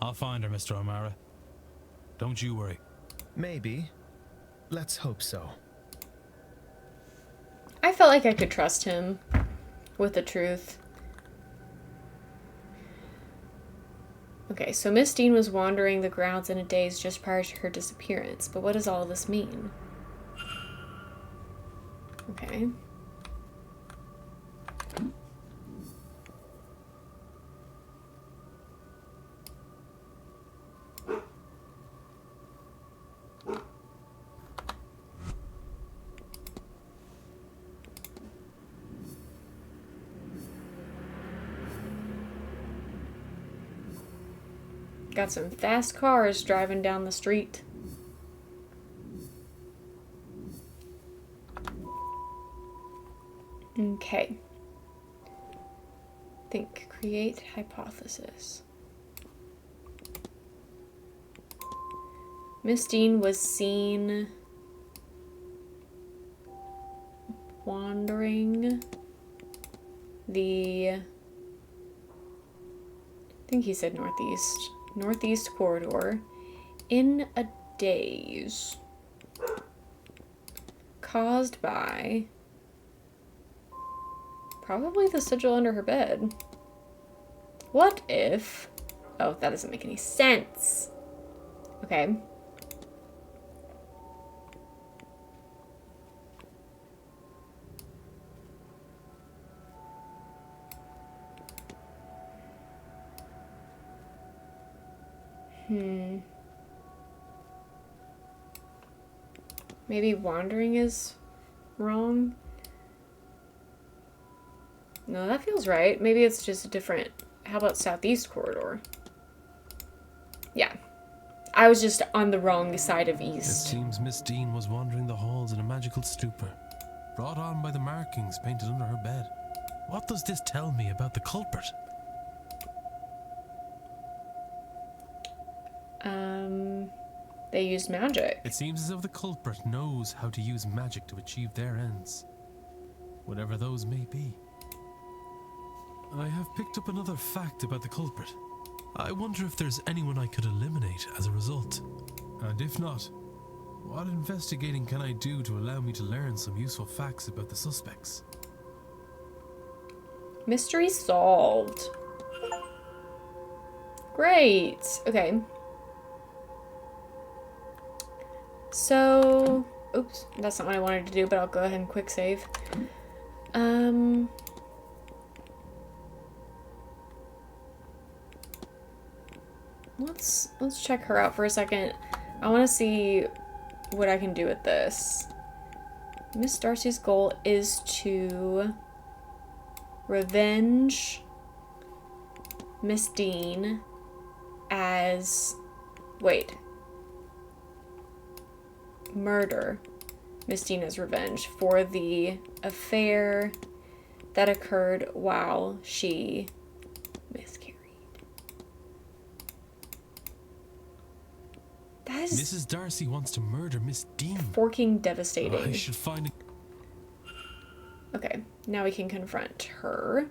I'll find her, Mr. O'Mara. Don't you worry. Maybe. Let's hope so. I felt like I could trust him with the truth. Okay, so Miss Dean was wandering the grounds in a daze just prior to her disappearance, but what does all this mean? Okay. Got some fast cars driving down the street. Okay. Think, create hypothesis. Miss Dean was seen wandering the, I think he said northeast corridor in a daze caused by probably the sigil under her bed. What if, oh, that doesn't make any sense. Okay. Maybe wandering is wrong? No, that feels right. Maybe it's just a different... How about southeast corridor? Yeah. I was just on the wrong side of It east. seems Miss Dean was wandering the halls in a magical stupor, brought on by the markings painted under her bed. What does this tell me about the culprit? They used magic. It seems as if the culprit knows how to use magic to achieve their ends, whatever those may be. I have picked up another fact about the culprit. I wonder if there's anyone I could eliminate as a result. And if not, what investigating can I do to allow me to learn some useful facts about the suspects? Mystery solved. Great. Okay. So, oops, that's not what I wanted to do, but I'll go ahead and quick save. Let's check her out for a second. I want to see what I can do with this. Miss Darcy's goal is to revenge Miss Dean as... Wait. Murder Miss Dean as revenge for the affair that occurred while she miscarried. That is Mrs. Darcy wants to murder Miss Dean. forking devastating. I should find it. Okay, now we can confront her.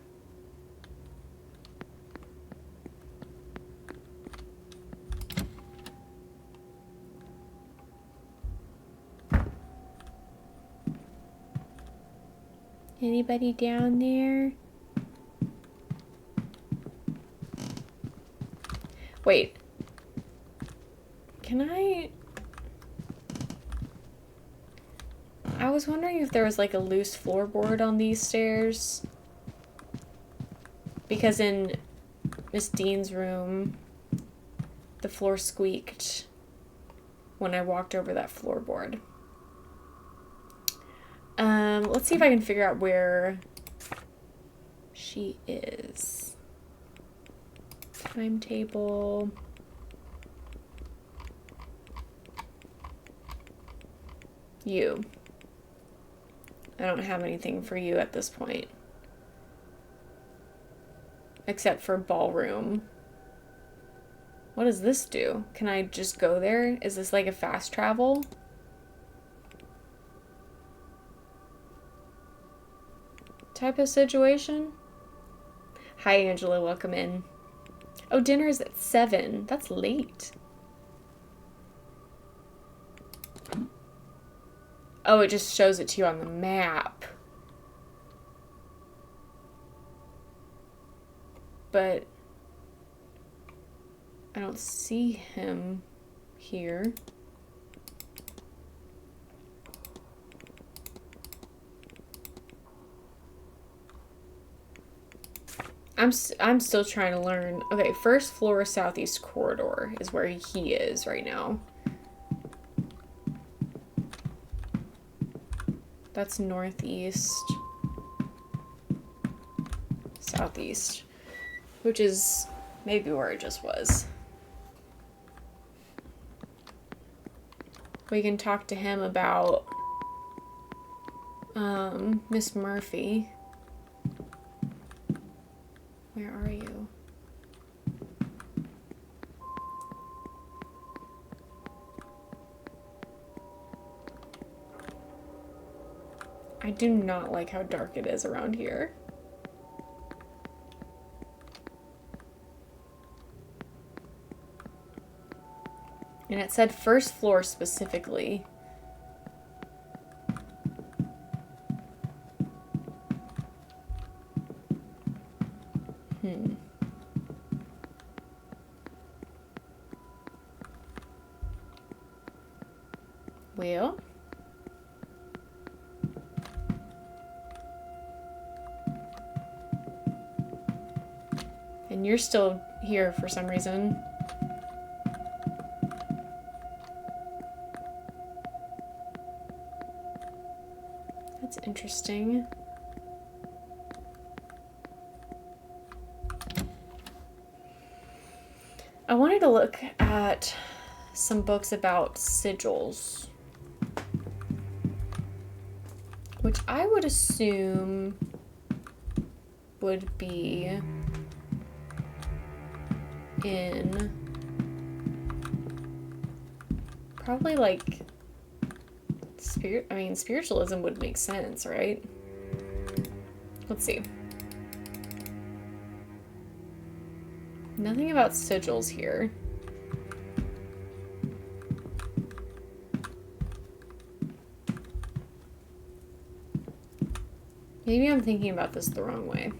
Anybody down there? Wait. Can I was wondering if there was like a loose floorboard on these stairs. Because in Miss Dean's room, the floor squeaked when I walked over that floorboard. Let's see if I can figure out where she is. Timetable. You. I don't have anything for you at this point. Except for ballroom. What does this do? Can I just go there? Is this like a fast travel? Type of situation? Hi, Angela. Welcome in. Oh, dinner is at 7. That's late. Oh, it just shows it to you on the map. But I don't see him here. I'm still trying to learn. Okay, first floor southeast corridor is where he is right now. That's northeast. Southeast. Which is maybe where it just was. We can talk to him about Miss Murphy. Where are you? I do not like how dark it is around here. And it said first floor specifically. Well. And you're still here for some reason. That's interesting. I wanted to look at some books about sigils, which I would assume would be in probably like spiritualism would make sense, right? Let's see. Nothing about sigils here. Maybe I'm thinking about this the wrong way.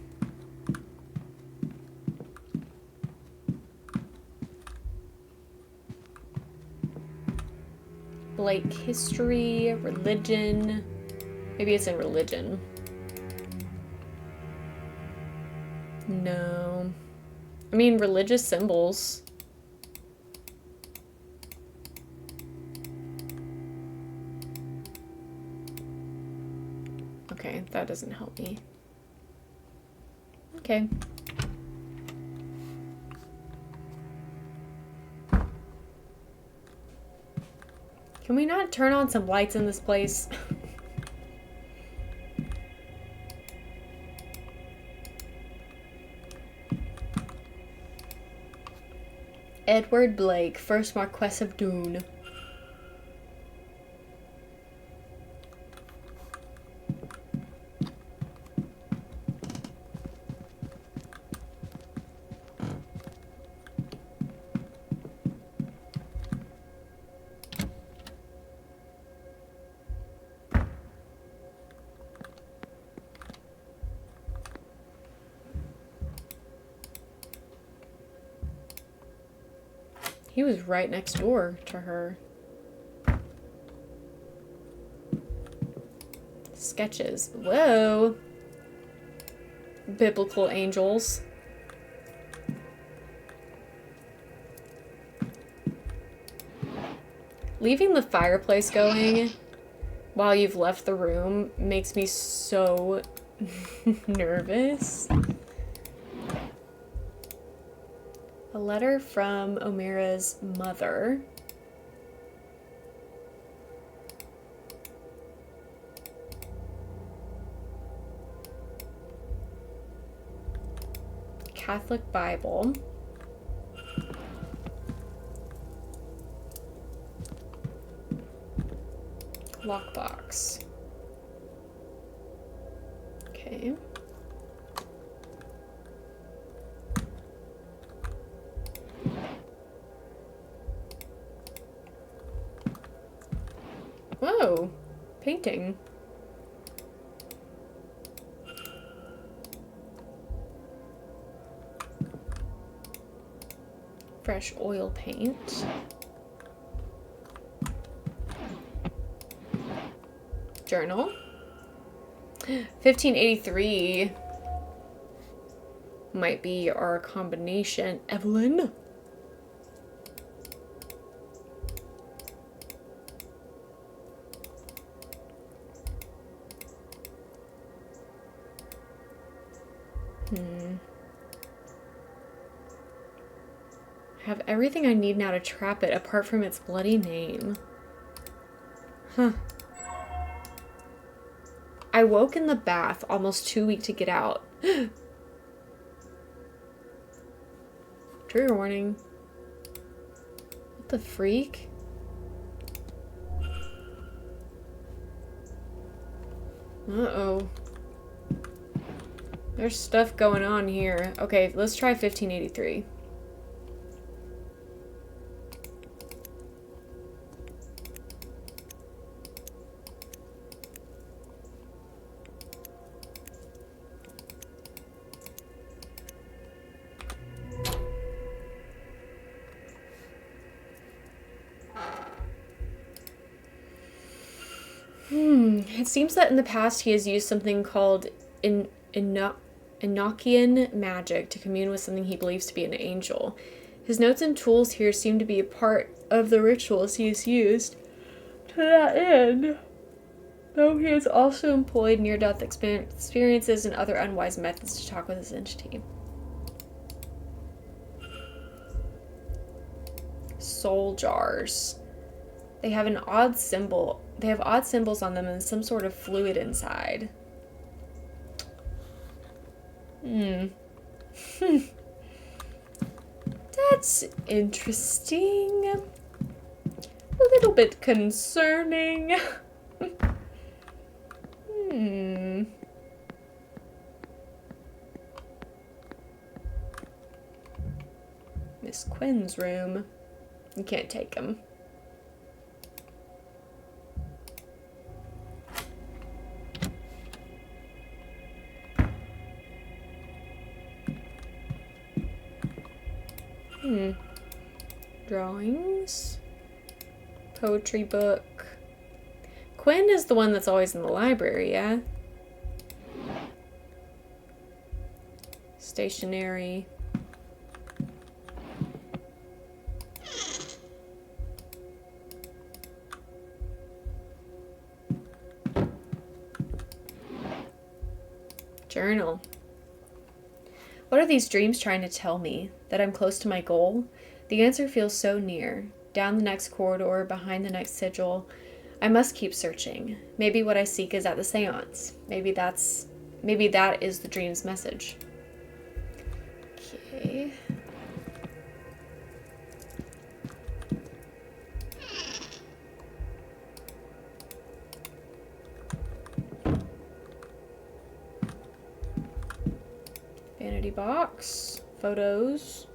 Blake history, religion. Maybe it's in religion. No. I mean, religious symbols. Okay, that doesn't help me. Okay. Can we not turn on some lights in this place? Edward Blake, 1st Marquess of Doon. He was right next door to her. Sketches. Whoa. Biblical angels. Leaving the fireplace going while you've left the room makes me so nervous. A letter from Omera's mother. Catholic Bible. Lockbox. Okay. Whoa, painting. Fresh oil paint. Journal. 1583 might be our combination. Evelyn. I have everything I need now to trap it apart from its bloody name. Huh. I woke in the bath, almost too weak to get out. Trigger warning. What the freak? Uh-oh. There's stuff going on here. Okay, let's try 1583. It seems that in the past he has used something called Enochian magic to commune with something he believes to be an angel. His notes and tools here seem to be a part of the rituals he has used to that end, though he has also employed near-death experiences and other unwise methods to talk with his entity. Soul jars. They have an odd symbol. They have odd symbols on them and some sort of fluid inside. That's interesting. A little bit concerning. Miss Quinn's room. You can't take him. Drawings. Poetry book. Quinn is the one that's always in the library, yeah? Stationary. Journal. What are these dreams trying to tell me? That I'm close to my goal? The answer feels so near. Down the next corridor, behind the next sigil. I must keep searching. Maybe what I seek is at the seance. Maybe that is the dream's message. Okay. Vanity box. Photos.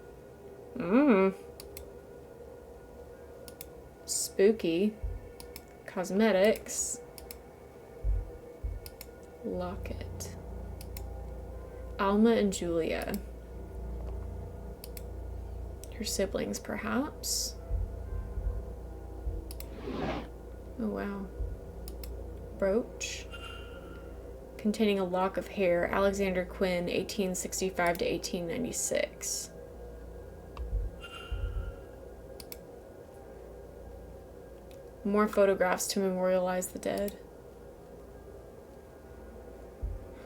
Spooky. Cosmetics. Locket. Alma and Julia. Her siblings, perhaps? Oh, wow. Brooch. Containing a lock of hair. Alexander Quinn, 1865 to 1896. More photographs to memorialize the dead.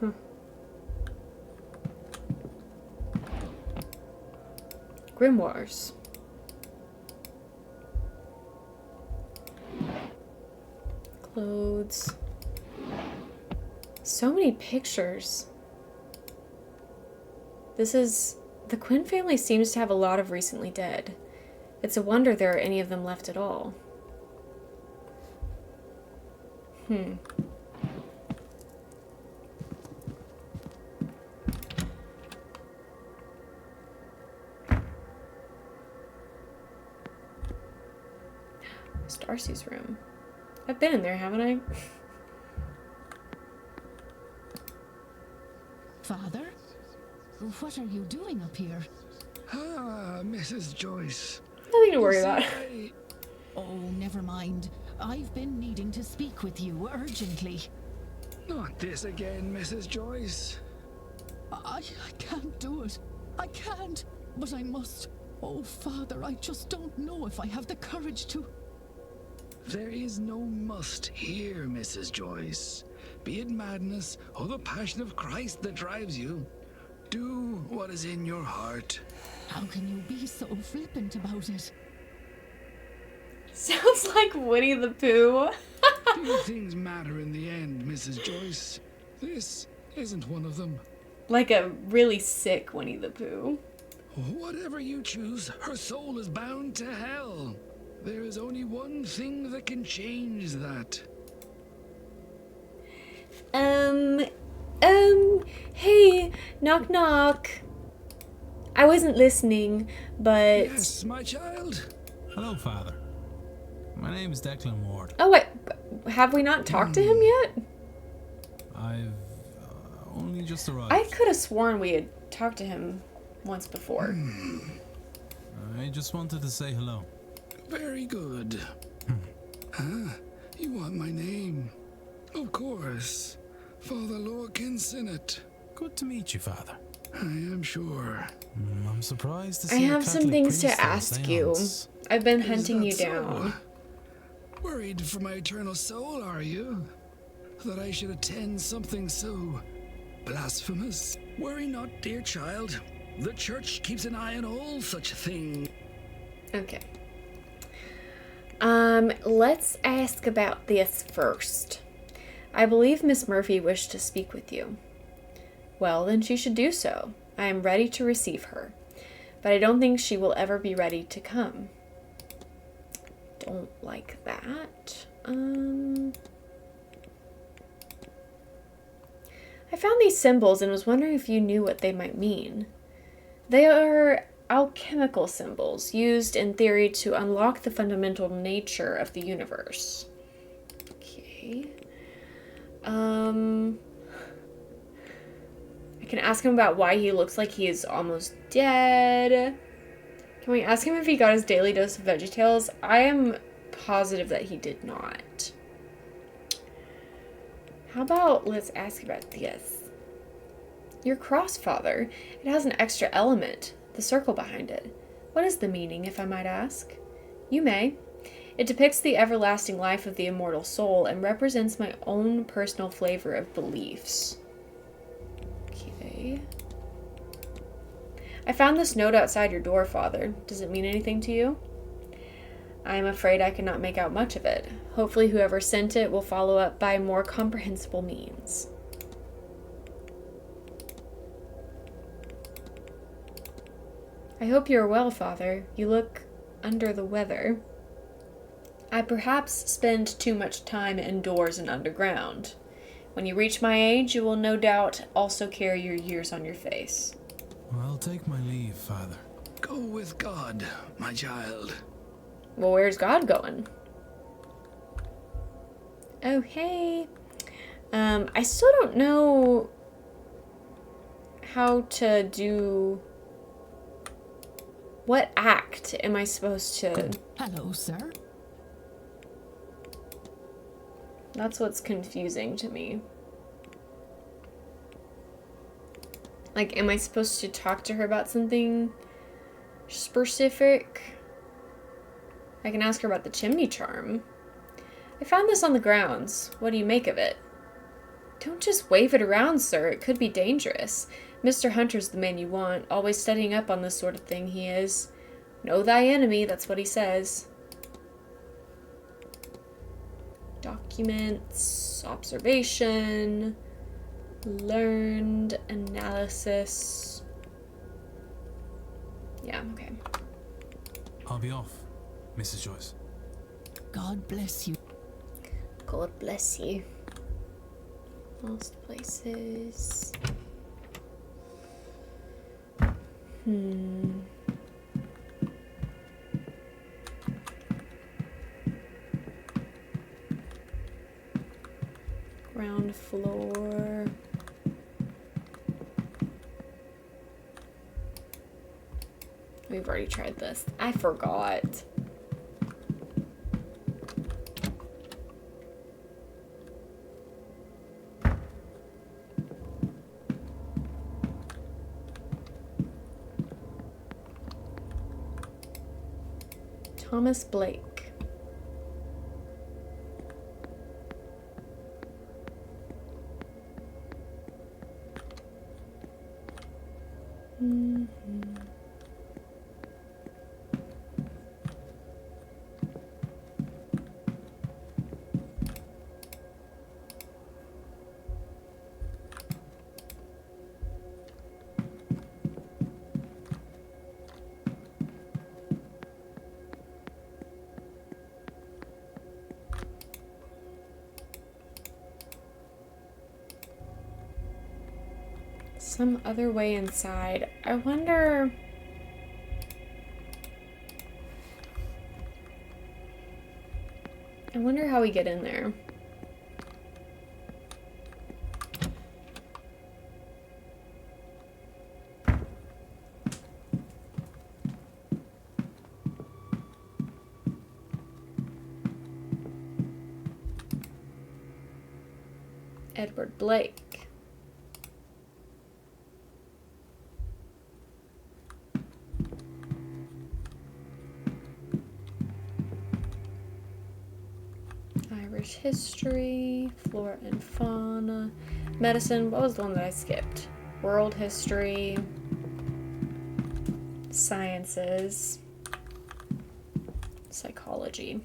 Huh. Grimoires. Clothes. So many pictures. The Quinn family seems to have a lot of recently dead. It's a wonder there are any of them left at all. It's Darcy's room. I've been in there, haven't I? Father? What are you doing up here? Ah, Mrs. Joyce. Nothing to worry about. Oh, never mind. I've been needing to speak with you urgently. Not this again, Mrs. Joyce. I can't do it. I can't, but I must. Oh, Father, I just don't know if I have the courage to. There is no must here, Mrs. Joyce. Be it madness or the passion of Christ that drives you, do what is in your heart. How can you be so flippant about it? Sounds like Winnie the Pooh. Few things matter in the end, Mrs. Joyce. This isn't one of them. Like a really sick Winnie the Pooh. Whatever you choose, her soul is bound to hell. There is only one thing that can change that. Hey, knock knock. I wasn't listening, but... Yes, my child? Hello, Father. My name is Declan Ward. Oh, wait. Have we not talked to him yet? I've only just arrived. I could have sworn we had talked to him once before. I just wanted to say hello. Very good. You want my name? Of course. Father Lorcan Sinnott. Good to meet you, Father. I am sure. I'm surprised to I see have some things to ask you. I've been hunting you down. Worried for my eternal soul, are you? That I should attend something so blasphemous? Worry not, dear child. The church keeps an eye on all such things. Okay. Let's ask about this first. I believe Miss Murphy wished to speak with you. Well, then she should do so. I am ready to receive her, but I don't think she will ever be ready to come. Don't like that. I found these symbols and was wondering if you knew what they might mean. They are alchemical symbols used in theory to unlock the fundamental nature of the universe. Okay. I can ask him about why he looks like he is almost dead. Can we ask him if he got his daily dose of VeggieTales? I am positive that he did not. How about let's ask about this. Your cross, Father. It has an extra element, the circle behind it. What is the meaning, if I might ask? You may. It depicts the everlasting life of the immortal soul and represents my own personal flavor of beliefs. Okay. I found this note outside your door, Father. Does it mean anything to you? I am afraid I cannot make out much of it. Hopefully whoever sent it will follow up by more comprehensible means. I hope you are well, Father. You look under the weather. I perhaps spend too much time indoors and underground. When you reach my age, you will no doubt also carry your years on your face. Well, I'll take my leave, Father. Go with God, my child. Well, where's God going? Oh, hey. I still don't know how to do... What act am I supposed to... Hello, sir. That's what's confusing to me. Like, am I supposed to talk to her about something specific? I can ask her about the chimney charm. I found this on the grounds. What do you make of it? Don't just wave it around, sir. It could be dangerous. Mr. Hunter's the man you want. Always studying up on this sort of thing, he is. Know thy enemy, that's what he says. Documents, observation, learned, analysis. Yeah, okay. I'll be off, Mrs. Joyce. God bless you. God bless you. Lost places. Ground floor. We've already tried this. I forgot. Thomas Blake. Some other way inside. I wonder... how we get in there. Edward Blake. Irish history, flora and fauna, medicine. What was the one that I skipped? World history, sciences, psychology.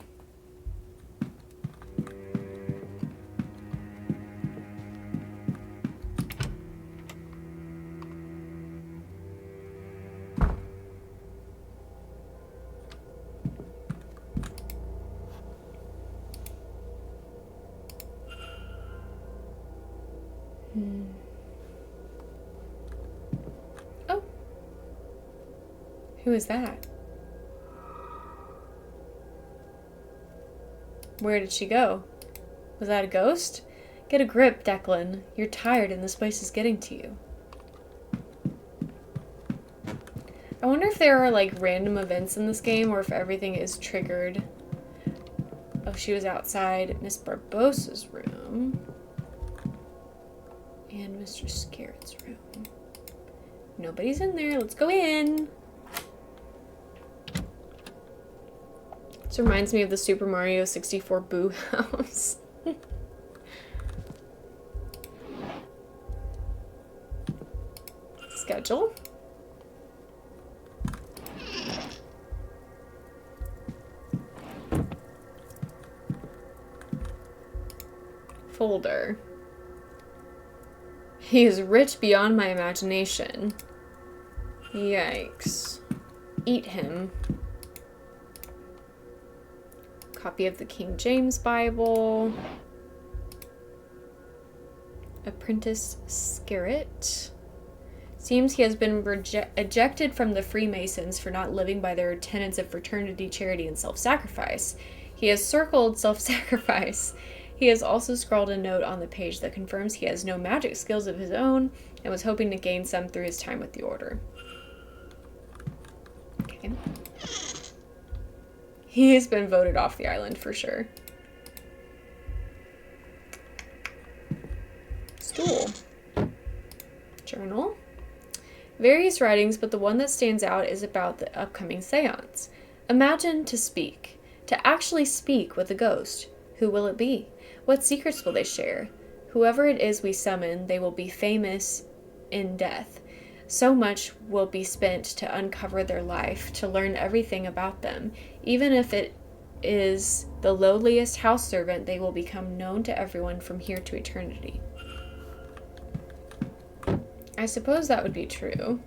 Oh. Who is that? Where did she go? Was that a ghost? Get a grip, Declan. You're tired and this place is getting to you. I wonder if there are like random events in this game or if everything is triggered. Oh, she was outside Miss Barbosa's room. And Mr. Scarrett's room. Nobody's in there. Let's go in. This reminds me of the Super Mario 64 Boo House. Schedule. Folder. He is rich beyond my imagination. Yikes. Eat him. Copy of the King James Bible. Apprentice Scarrett. Seems he has been ejected from the Freemasons for not living by their tenets of fraternity, charity, and self-sacrifice. He has circled self-sacrifice. He has also scrawled a note on the page that confirms he has no magic skills of his own and was hoping to gain some through his time with the Order. Okay. He has been voted off the island for sure. Stool. Journal. Various writings, but the one that stands out is about the upcoming seance. Imagine to speak. To actually speak with a ghost. Who will it be? What secrets will they share? Whoever it is we summon, they will be famous in death. So much will be spent to uncover their life, to learn everything about them. Even if it is the lowliest house servant, they will become known to everyone from here to eternity. I suppose that would be true.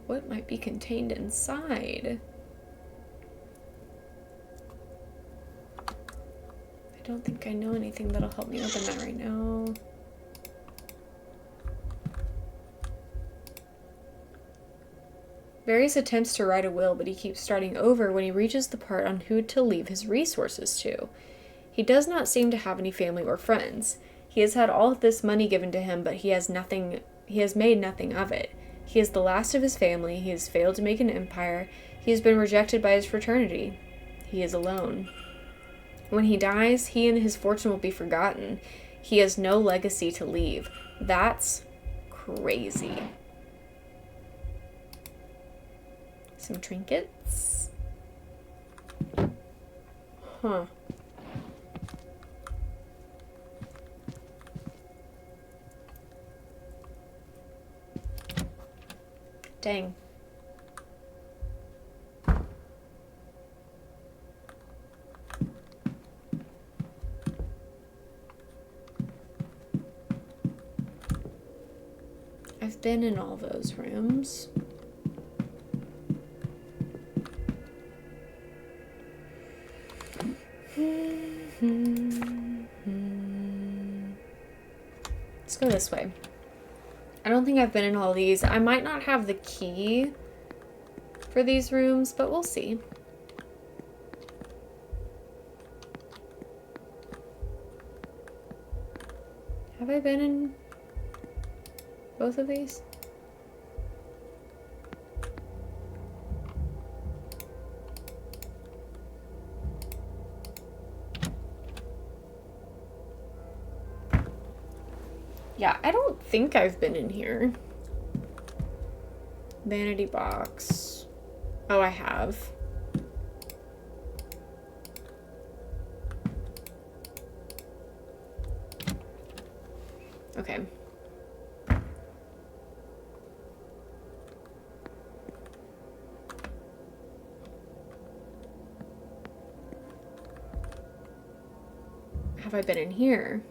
What might be contained inside? I don't think I know anything that'll help me open that right now. Various attempts to write a will, but he keeps starting over when he reaches the part on who to leave his resources to. He does not seem to have any family or friends. He has had all of this money given to him, but he has made nothing of it. He is the last of his family. He has failed to make an empire. He has been rejected by his fraternity. He is alone. When he dies, he and his fortune will be forgotten. He has no legacy to leave. That's crazy. Some trinkets. Huh. Dang. I've been in all those rooms. Let's go this way. I don't think I've been in all these. I might not have the key for these rooms, but we'll see. Have I been in both of these? Yeah, I don't think I've been in here. Vanity box. Oh, I have. Okay. Have I been in here?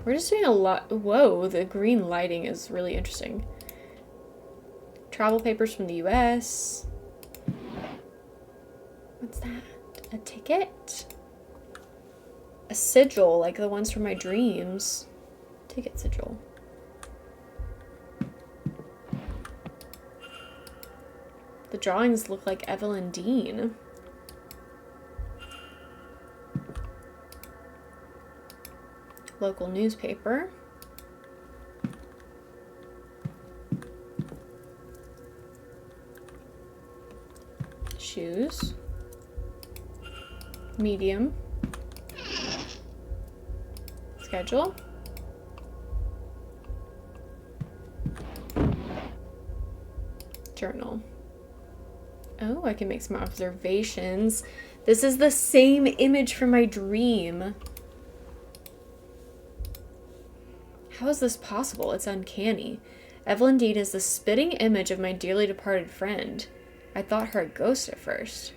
We're just doing a lot. Whoa, the green lighting is really interesting. Travel papers from the US. What's that? A ticket? A sigil, like the ones from my dreams. Ticket sigil. The drawings look like Evelyn Dean. Local newspaper. Shoes. Medium. Schedule. Journal. Oh, I can make some observations. This is the same image from my dream. How is this possible? It's uncanny. Evelyn Dean is the spitting image of my dearly departed friend. I thought her a ghost at first.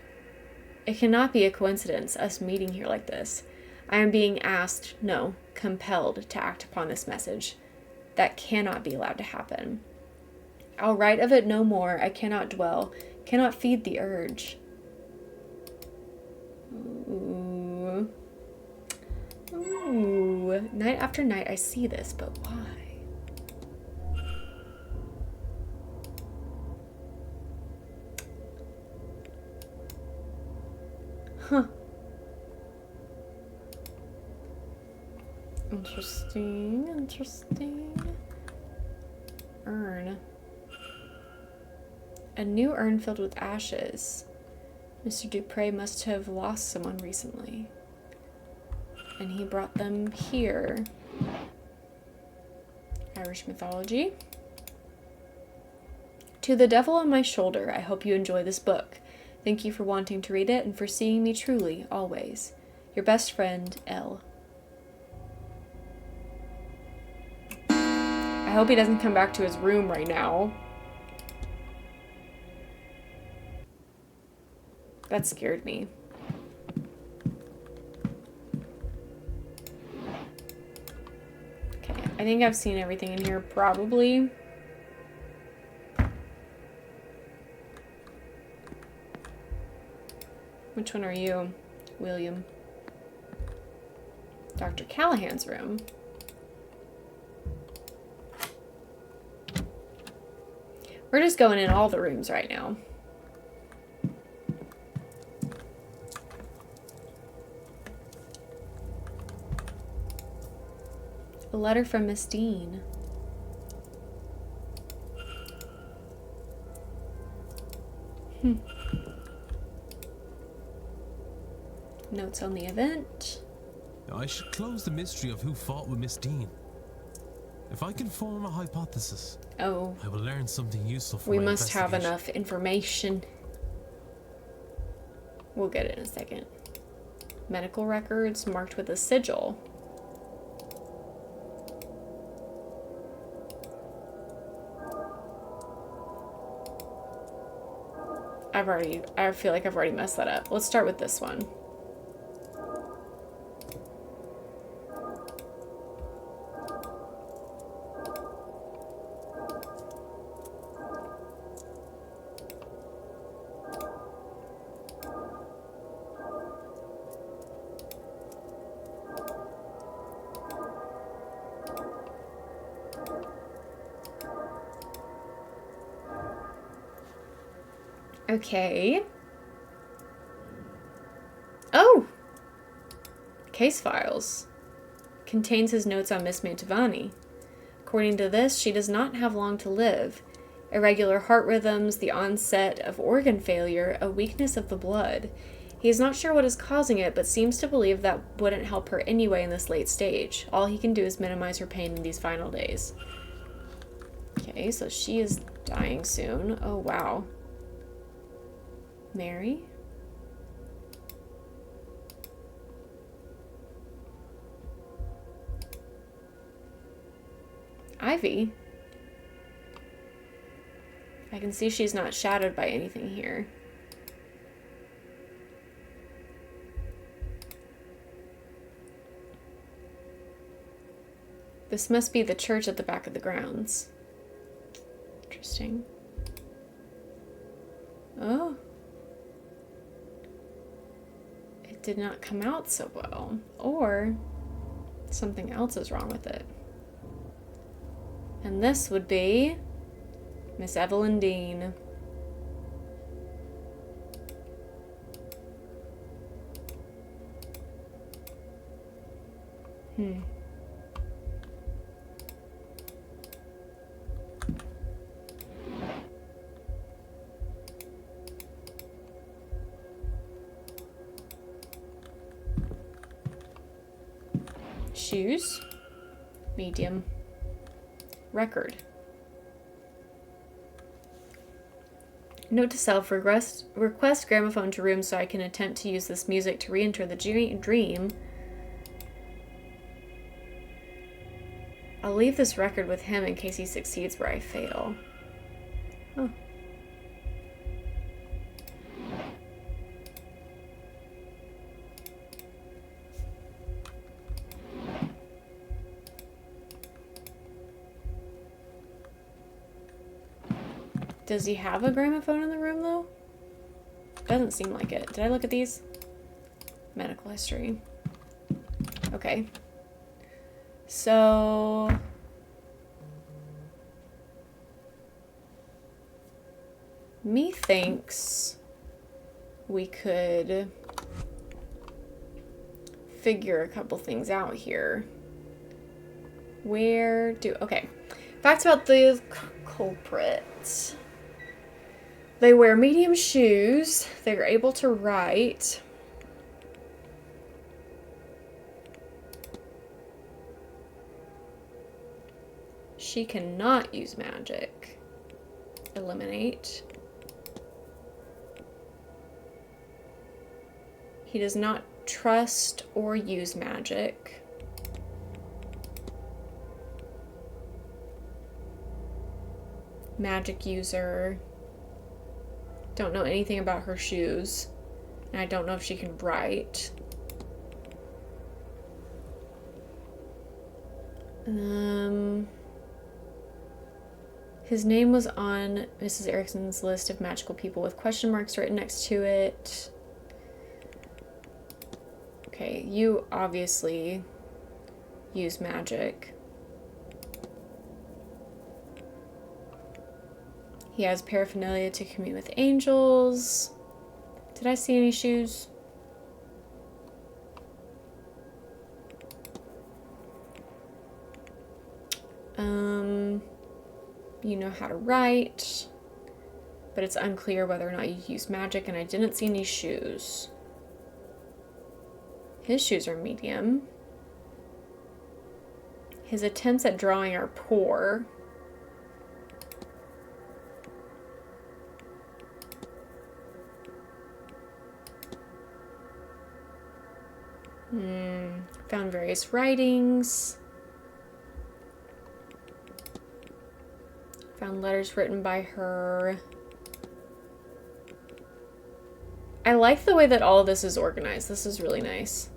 It cannot be a coincidence, us meeting here like this. I am being asked, no, compelled to act upon this message. That cannot be allowed to happen. I'll write of it no more. I cannot dwell, cannot feed the urge. Ooh. Ooh. Night after night I see this, but why? Huh. Interesting, interesting. Urn. A new urn filled with ashes. Mr. Dupre must have lost someone recently. And he brought them here. Irish mythology. To the devil on my shoulder, I hope you enjoy this book. Thank you for wanting to read it and for seeing me truly, always. Your best friend, L. I hope he doesn't come back to his room right now. That scared me. Okay, I think I've seen everything in here, probably. Which one are you, William? Dr. Callahan's room. We're just going in all the rooms right now. A letter from Miss Dean. Notes on the event. I should close the mystery of who fought with Miss Dean. If I can form a hypothesis, I will learn something useful for we my must have investigation. enough information. We'll get it in a second. Medical records marked with a sigil. I feel like I've already messed that up. Let's start with this one. Okay. Oh! Case files. Contains his notes on Miss Mantovani. According to this, she does not have long to live. Irregular heart rhythms, the onset of organ failure, a weakness of the blood. He is not sure what is causing it, but seems to believe that wouldn't help her anyway in this late stage. All he can do is minimize her pain in these final days. Okay, so she is dying soon. Oh, wow. Mary? Ivy? I can see she's not shadowed by anything here. This must be the church at the back of the grounds. Interesting. Oh. It did not come out so well. Or something else is wrong with it. And this would be Miss Evelyn Dean. Shoes. Medium. Record. Note to self, request gramophone to room so I can attempt to use this music to re-enter the dream. I'll leave this record with him in case he succeeds where I fail. Oh. Does he have a gramophone in the room, though? Doesn't seem like it. Did I look at these? Medical history. Okay. So... methinks we could figure a couple things out here. Okay. Facts about the culprit. They wear medium shoes. They're able to write. She cannot use magic. Eliminate. He does not trust or use magic. Magic user. Don't know anything about her shoes. And I don't know if she can write. His name was on Mrs. Erickson's list of magical people with question marks written next to it. Okay, you obviously use magic. He has paraphernalia to commune with angels. Did I see any shoes? You know how to write, but it's unclear whether or not you use magic, and I didn't see any shoes. His shoes are medium. His attempts at drawing are poor. Found various writings. Found letters written by her. I like the way that all of this is organized. This is really nice.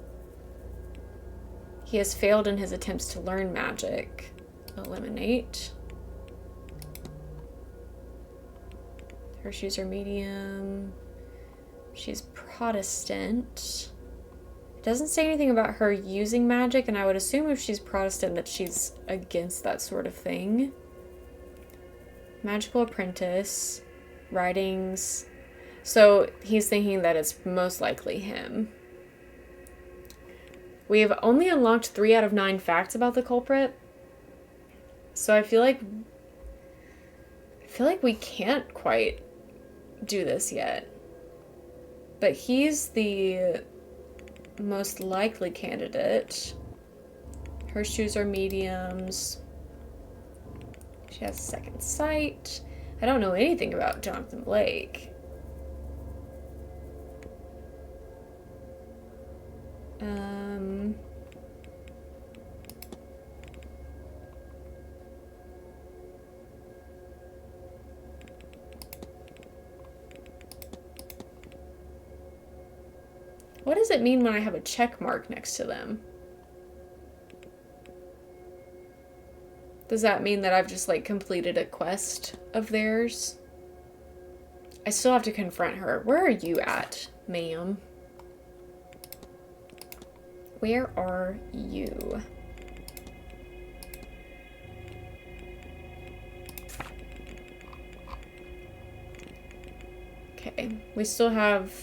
He has failed in his attempts to learn magic. Eliminate. Her shoes are medium. She's Protestant. It doesn't say anything about her using magic, and I would assume if she's Protestant that she's against that sort of thing. Magical apprentice. Writings. So he's thinking that it's most likely him. We have only unlocked 3 out of 9 facts about the culprit. So I feel like we can't quite do this yet. But he's the most likely candidate. Her shoes are mediums. She has second sight. I don't know anything about Jonathan Blake. What does it mean when I have a check mark next to them? Does that mean that I've just, like, completed a quest of theirs? I still have to confront her. Where are you at, ma'am? Where are you? Okay, we still have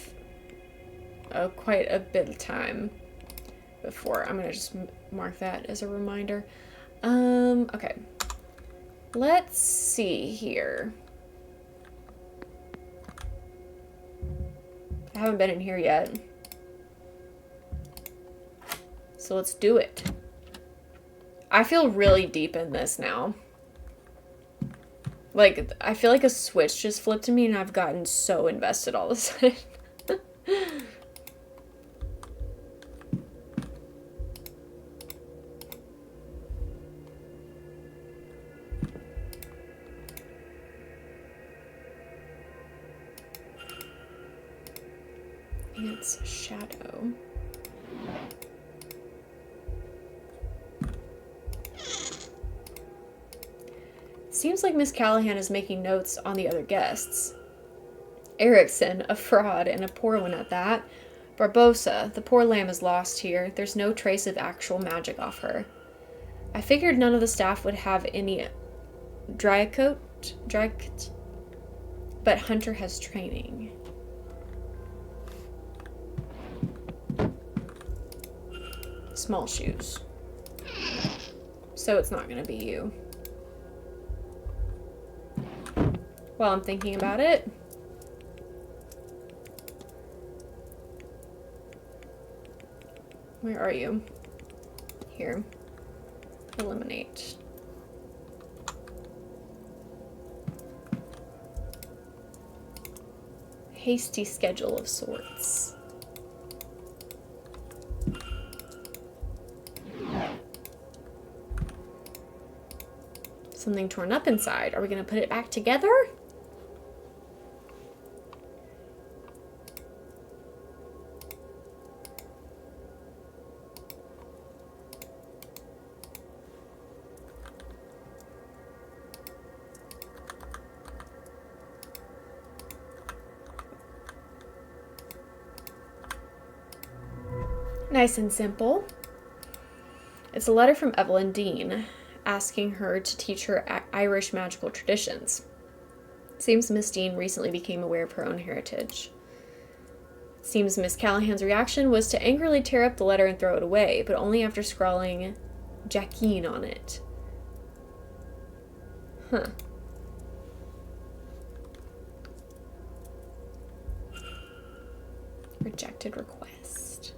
quite a bit of time before. I'm gonna just mark that as a reminder. Okay. Let's see here. I haven't been in here yet. So let's do it. I feel really deep in this now. Like, I feel like a switch just flipped to me and I've gotten so invested all of a sudden. Ants shadow. Seems like Miss Callahan is making notes on the other guests. Erickson, a fraud, and a poor one at that. Barbosa, the poor lamb is lost here. There's no trace of actual magic off her. I figured none of the staff would have any Drycoat, but Hunter has training. Small shoes. So it's not gonna be you. While I'm thinking about it. Where are you? Here. Eliminate. Hasty schedule of sorts. Something torn up inside. Are we gonna put it back together? Nice and simple. It's a letter from Evelyn Dean, asking her to teach her Irish magical traditions. Seems Miss Dean recently became aware of her own heritage. Seems Miss Callahan's reaction was to angrily tear up the letter and throw it away, but only after scrawling Jackeen on it. Huh. Rejected request.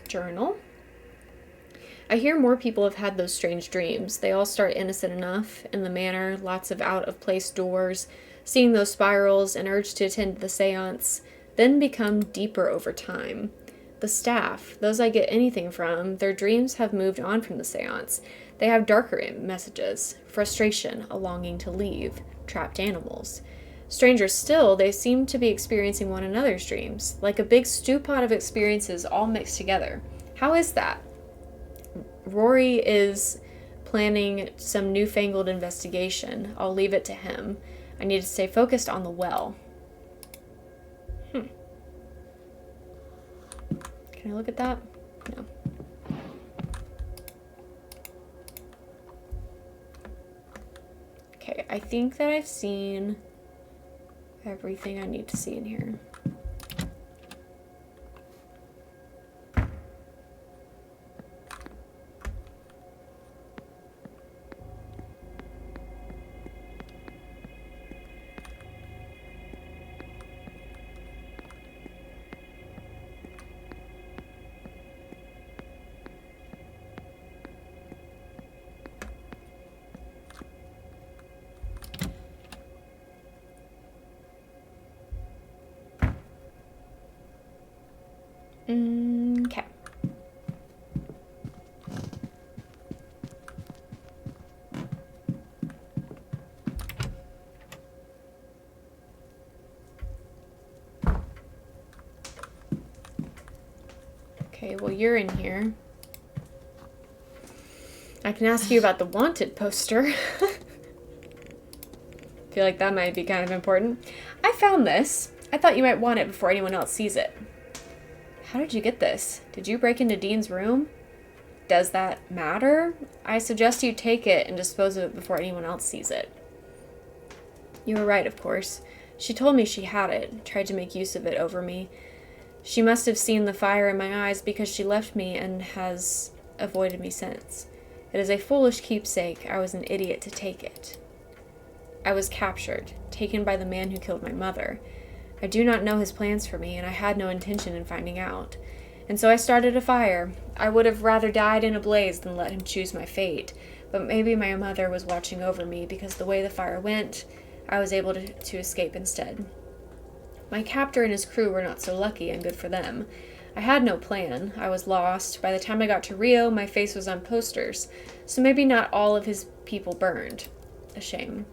Journal. I hear more people have had those strange dreams. They all start innocent enough, in the manor, lots of out-of-place doors, seeing those spirals, and urge to attend the seance, then become deeper over time. The staff, those I get anything from, their dreams have moved on from the seance. They have darker messages, frustration, a longing to leave, trapped animals. Stranger still, they seem to be experiencing one another's dreams, like a big stew pot of experiences all mixed together. How is that? Rory is planning some newfangled investigation. I'll leave it to him. I need to stay focused on the well. Can I look at that? No. Okay, I think that I've seen everything I need to see in here. Okay. Okay, well, you're in here. I can ask you about the wanted poster. Feel like that might be kind of important. I found this. I thought you might want it before anyone else sees it. How did you get this? Did you break into Dean's room? Does that matter? I suggest you take it and dispose of it before anyone else sees it. You were right, of course. She told me she had it, tried to make use of it over me. She must have seen the fire in my eyes because she left me and has avoided me since. It is a foolish keepsake. I was an idiot to take it. I was captured, taken by the man who killed my mother. I do not know his plans for me, and I had no intention in finding out. And so I started a fire. I would have rather died in a blaze than let him choose my fate, but maybe my mother was watching over me because the way the fire went, I was able to escape instead. My captor and his crew were not so lucky, and good for them. I had no plan. I was lost. By the time I got to Rio, my face was on posters, so maybe not all of his people burned. A shame.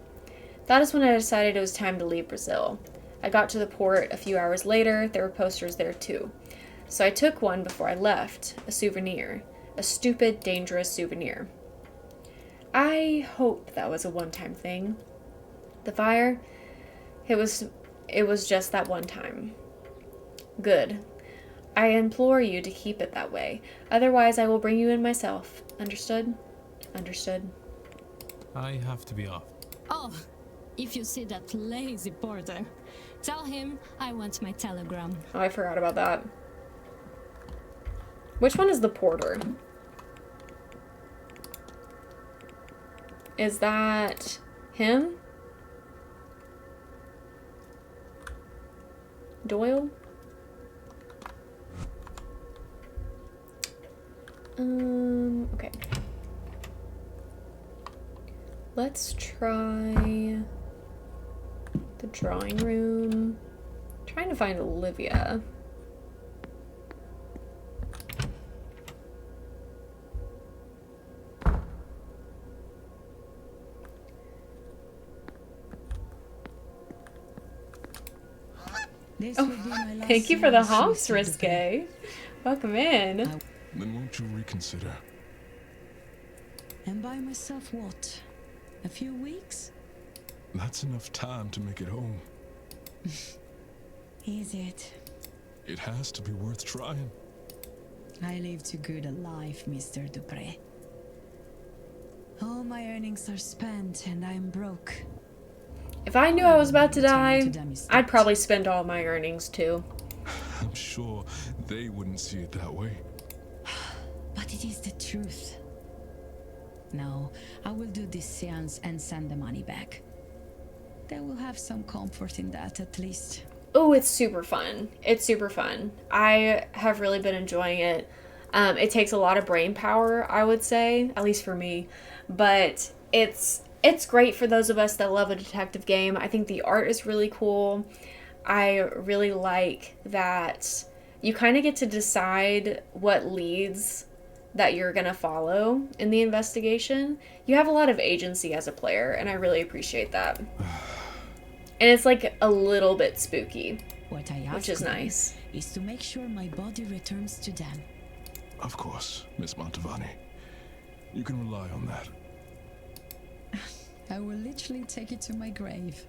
That is when I decided it was time to leave Brazil. I got to the port a few hours later. There were posters there too. So I took one before I left, a souvenir. A stupid, dangerous souvenir. I hope that was a one-time thing. The fire, it was just that one time. Good. I implore you to keep it that way. Otherwise, I will bring you in myself. Understood? Understood. I have to be off. Oh, if you see that lazy porter, tell him I want my telegram. Oh, I forgot about that. Which one is the porter? Is that him? Doyle? Okay. Let's try the drawing room. I'm trying to find Olivia. Oh, thank you for the hops, Risque. Welcome in. Then won't you reconsider? And by myself what? A few weeks? That's enough time to make it home. Is it? It has to be worth trying. I live too good a life, Mr. Dupré. All my earnings are spent and I'm broke. If I knew I was about to die, I'd probably spend all my earnings too. I'm sure they wouldn't see it that way. But it is the truth. No, I will do this seance and send the money back. They will have some comfort in that at least. Oh, it's super fun. It's super fun. I have really been enjoying it. It takes a lot of brain power, I would say, at least for me. But it's great for those of us that love a detective game. I think the art is really cool. I really like that you kind of get to decide what leads that you're going to follow in the investigation. You have a lot of agency as a player, and I really appreciate that. And it's like a little bit spooky, what I ask which is nice. Is to make sure my body returns to them. Of course, Miss Montevani. You can rely on that. I will literally take it to my grave.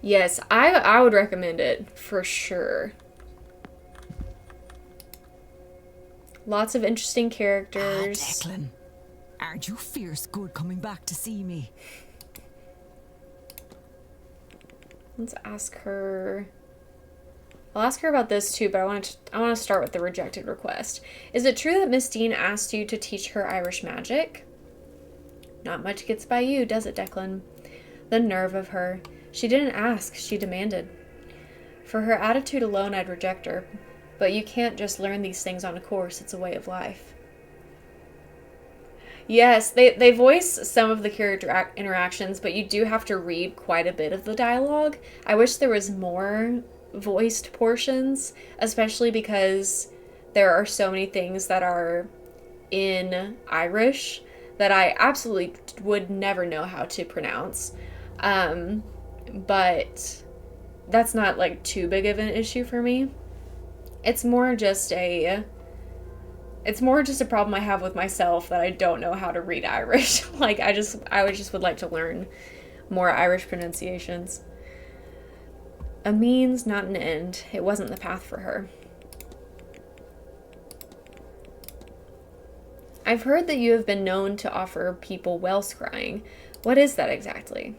Yes, I would recommend it for sure. Lots of interesting characters. Declan, aren't you fierce good coming back to see me? Let's ask her. I'll ask her about this too, but I want to start with the rejected request. Is it true that Miss Dean asked you to teach her Irish magic? Not much gets by you, does it, Declan? The nerve of her. She didn't ask, she demanded. For her attitude alone, I'd reject her. But you can't just learn these things on a course, it's a way of life. Yes, they voice some of the character interactions, but you do have to read quite a bit of the dialogue. I wish there was more voiced portions, especially because there are so many things that are in Irish that I absolutely would never know how to pronounce. But that's not like too big of an issue for me. It's more just a problem I have with myself that I don't know how to read Irish. Like I would like to learn more Irish pronunciations. A means, not an end. It wasn't the path for her. I've heard that you have been known to offer people well scrying. What is that exactly?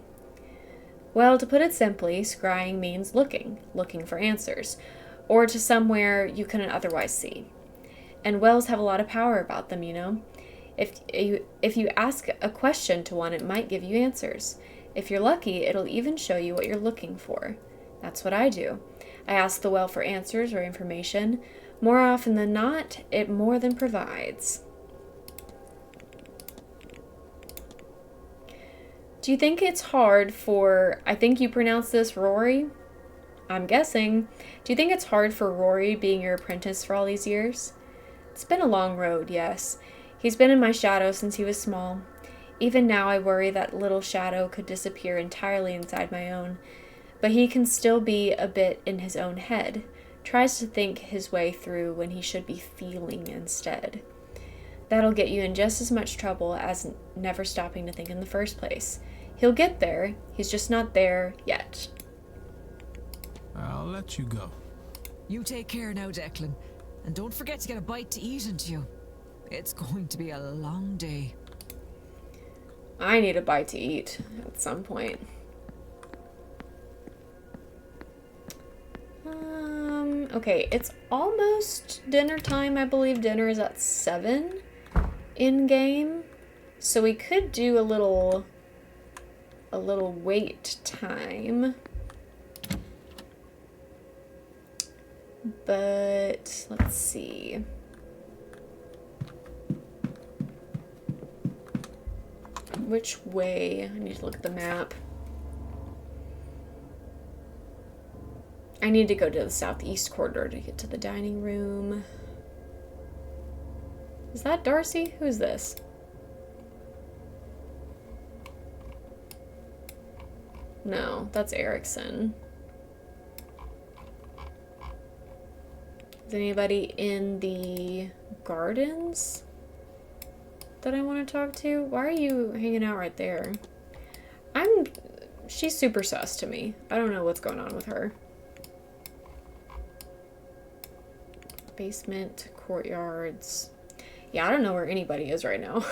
Well, to put it simply, scrying means looking for answers, or to somewhere you couldn't otherwise see. And wells have a lot of power about them, you know. If you ask a question to one, it might give you answers. If you're lucky, it'll even show you what you're looking for. That's what I do. I ask the well for answers or information. More often than not, it more than provides. Do you think it's hard for, I think you pronounce this Rory? I'm guessing. Do you think it's hard for Rory being your apprentice for all these years? It's been a long road, yes. He's been in my shadow since he was small. Even now I worry that little shadow could disappear entirely inside my own. But he can still be a bit in his own head. Tries to think his way through when he should be feeling instead. That'll get you in just as much trouble as never stopping to think in the first place. He'll get there, he's just not there yet. I'll let you go. You take care now, Declan. And don't forget to get a bite to eat into you. It's going to be a long day. I need a bite to eat at some point. Okay, it's almost dinner time. I believe dinner is at 7 in game. So we could do a little wait time. But let's see. Which way? I need to look at the map. I need to go to the southeast corridor to get to the dining room. Is that Darcy? Who's this? No, that's Erickson. Is anybody in the gardens that I want to talk to? Why are you hanging out right there? She's super sus to me. I don't know what's going on with her. Basement, courtyards. Yeah, I don't know where anybody is right now.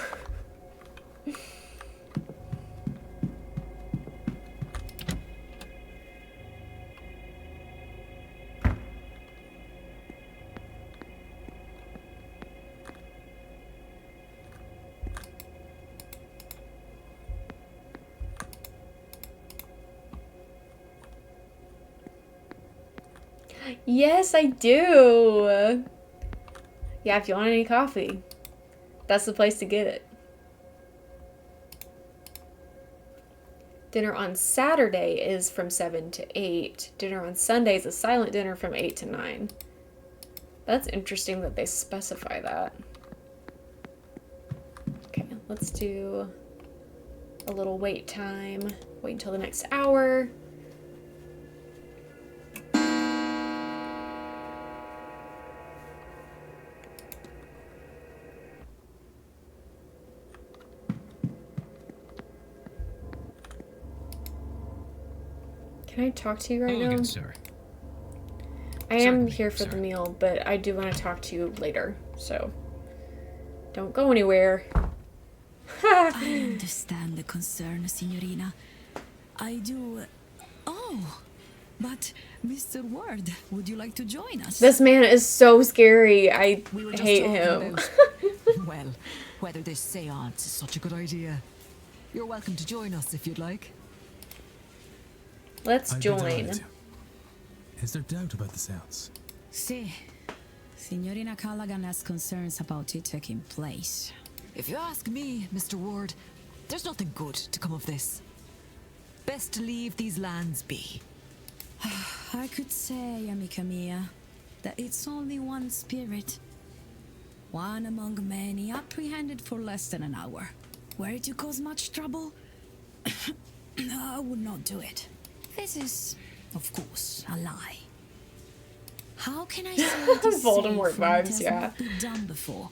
Yes, I do. Yeah, if you want any coffee, that's the place to get it. Dinner on Saturday is from 7 to 8. Dinner on Sunday is a silent dinner from 8 to 9. That's interesting that they specify that. Okay, let's do a little wait time. Wait until the next hour. Can I talk to you right now? Again, sir. I am Certainly, here for sir. the meal, but I do want to talk to you later, so don't go anywhere. I understand the concern, Signorina. I do. Oh, but Mr. Ward, would you like to join us? This man is so scary. I We were just hate talking him. about, well, whether this seance is such a good idea. You're welcome to join us if you'd like. Let's I'd be join. delighted to. Is there doubt about the seance? See, Signorina Callaghan has concerns about it taking place. If you ask me, Mr. Ward, there's nothing good to come of this. Best to leave these lands be. I could say, amica mia, that it's only one spirit. One among many, apprehended for less than an hour. Were it to cause much trouble, I would not do it. This is, of course, a lie. How can I say it is Voldemort safe when it vibes, has yeah. not been done before?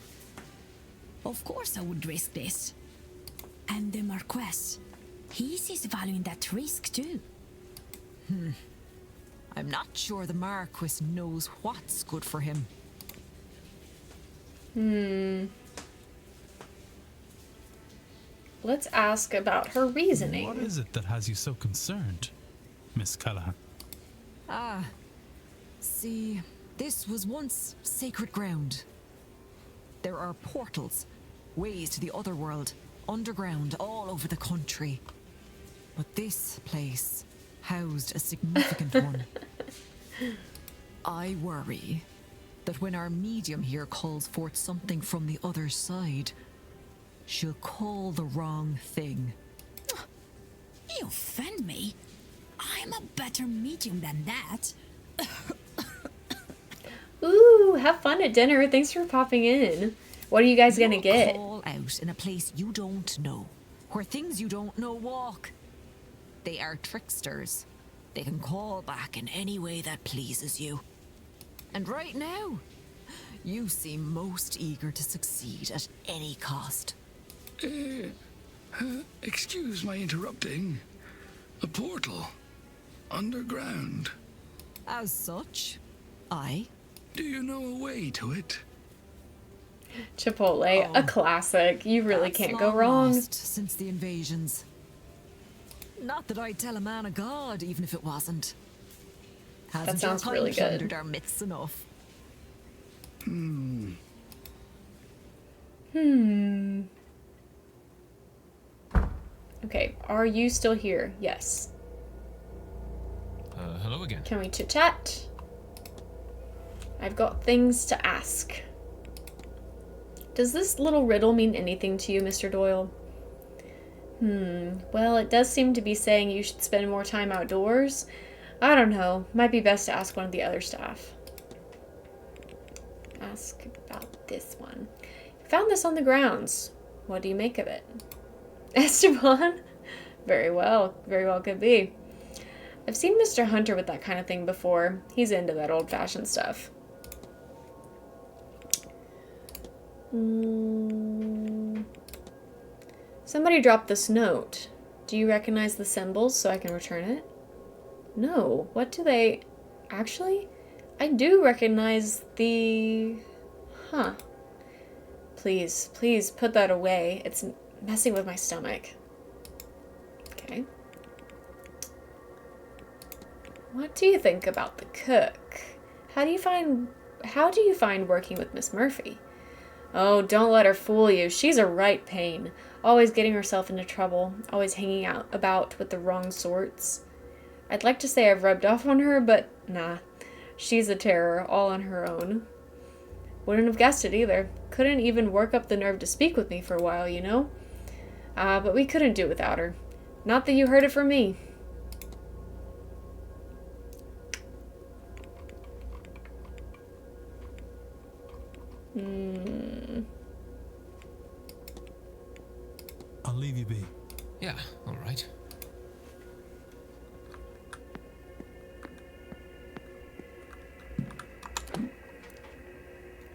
Of course I would risk this. And the Marquess, he sees value in that risk too. I'm not sure the Marquis knows what's good for him. Let's ask about her reasoning. What is it that has you so concerned, Miss Callahan? See, this was once sacred ground. There are portals ways to the other world, underground, all over the country. But this place housed a significant one. I worry that when our medium here calls forth something from the other side, she'll call the wrong thing. You offend me. I'm a better medium than that. Ooh, have fun at dinner. Thanks for popping in. What are you guys gonna get? Call out in a place you don't know, where things you don't know walk. They are tricksters. They can call back in any way that pleases you. And right now, you seem most eager to succeed at any cost. Excuse my interrupting. A portal. Underground. As such, aye. Do you know a way to it? Chipotle, a classic. You really can't go long wrong. lost since the invasions. Not that I'd tell a man of God, even if it wasn't. Hasn't sounds your really kind good. plundered our myths enough? Okay, are you still here? Yes. Hello again. Can we chit chat? I've got things to ask. Does this little riddle mean anything to you, Mr. Doyle? Well, it does seem to be saying you should spend more time outdoors. I don't know. Might be best to ask one of the other staff. Ask about this one. Found this on the grounds. What do you make of it? Esteban? Very well could be. I've seen Mr. Hunter with that kind of thing before. He's into that old-fashioned stuff. Somebody dropped this note. Do you recognize the symbols so I can return it? No. What do they... Actually, I do recognize the... Huh. Please put that away. It's messing with my stomach. Okay. What do you think about the cook? How do you find working with Miss Murphy? Oh, don't let her fool you. She's a right pain. Always getting herself into trouble. Always hanging out about with the wrong sorts. I'd like to say I've rubbed off on her, but nah. She's a terror, all on her own. Wouldn't have guessed it either. Couldn't even work up the nerve to speak with me for a while, you know? But we couldn't do without her. Not that you heard it from me. I'll leave you be. Yeah, all right.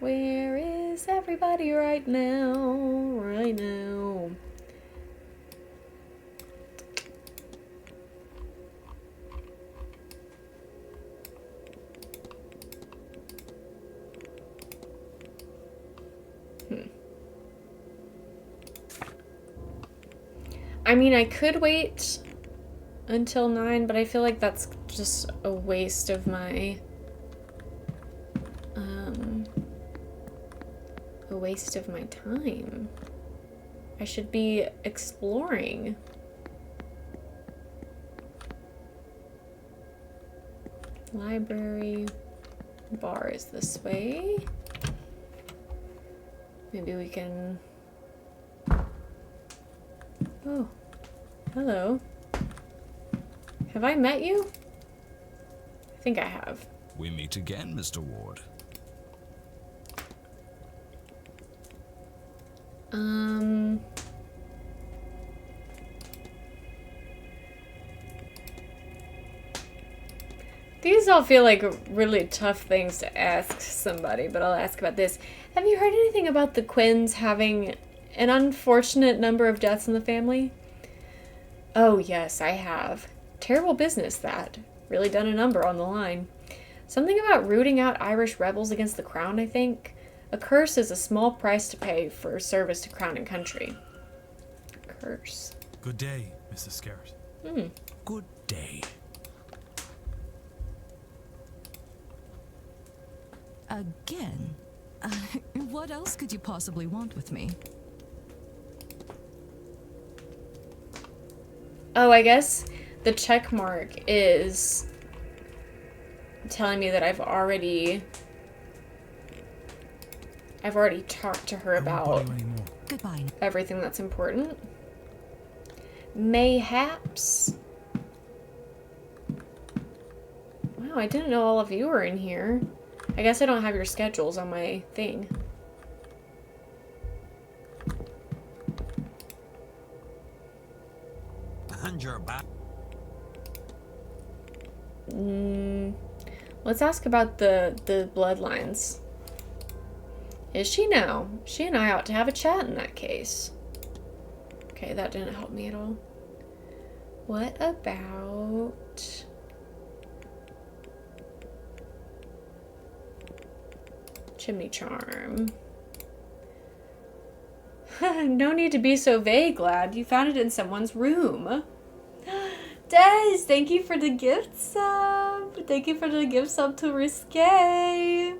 Where is everybody right now? Right now. I mean, I could wait until 9, but I feel like that's just a waste of my time. I should be exploring. Library. Bar is this way. Maybe we can... Oh, hello. Have I met you? I think I have. We meet again, Mr. Ward. These all feel like really tough things to ask somebody, but I'll ask about this. Have you heard anything about the Quinns having an unfortunate number of deaths in the family? Oh, yes, I have. Terrible business, that. Really done a number on the line. Something about rooting out Irish rebels against the crown, I think. A curse is a small price to pay for service to crown and country. Curse. Good day, Mrs. Scarrett. Good day. Again? What else could you possibly want with me? Oh, I guess the check mark is telling me that I've already talked to her about Goodbye. everything that's important. Mayhaps. Wow, I didn't know all of you were in here. I guess I don't have your schedules on my thing. And you're back. Let's ask about the bloodlines. Is she now? She and I ought to have a chat in that case. Okay, that didn't help me at all. What about... Chimney charm? No need to be so vague, lad. You found it in someone's room. Des, thank you for the gift sub. Thank you for the gift sub to Risque.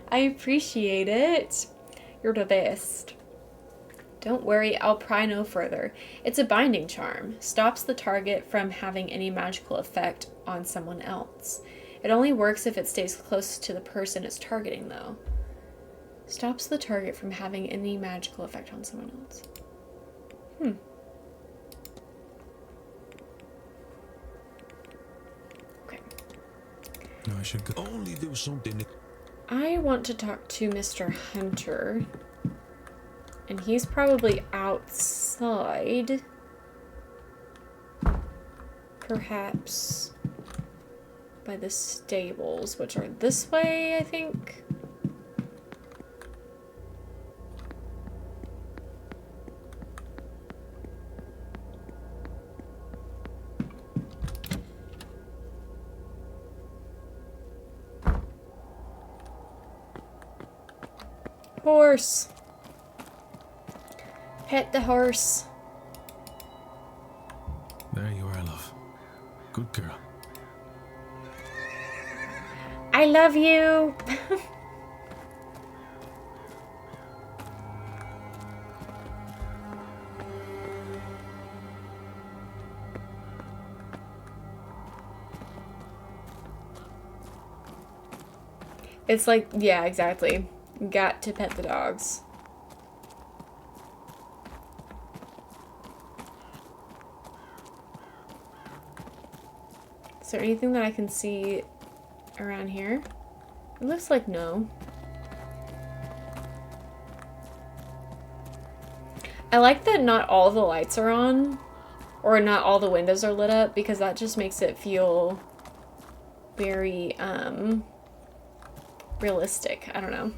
I appreciate it. You're the best. Don't worry, I'll pry no further. It's a binding charm. Stops the target from having any magical effect on someone else. It only works if it stays close to the person it's targeting, though. Stops the target from having any magical effect on someone else. Okay. No, I should go. Only do something. I want to talk to Mr. Hunter. And he's probably outside. Perhaps by the stables, which are this way, I think. Horse. Pet the horse. There you are, love. Good girl. I love you. It's like, yeah, exactly. Got to pet the dogs. Is there anything that I can see around here? It looks like no. I like that not all the lights are on, or not all the windows are lit up, because that just makes it feel very, realistic. I don't know.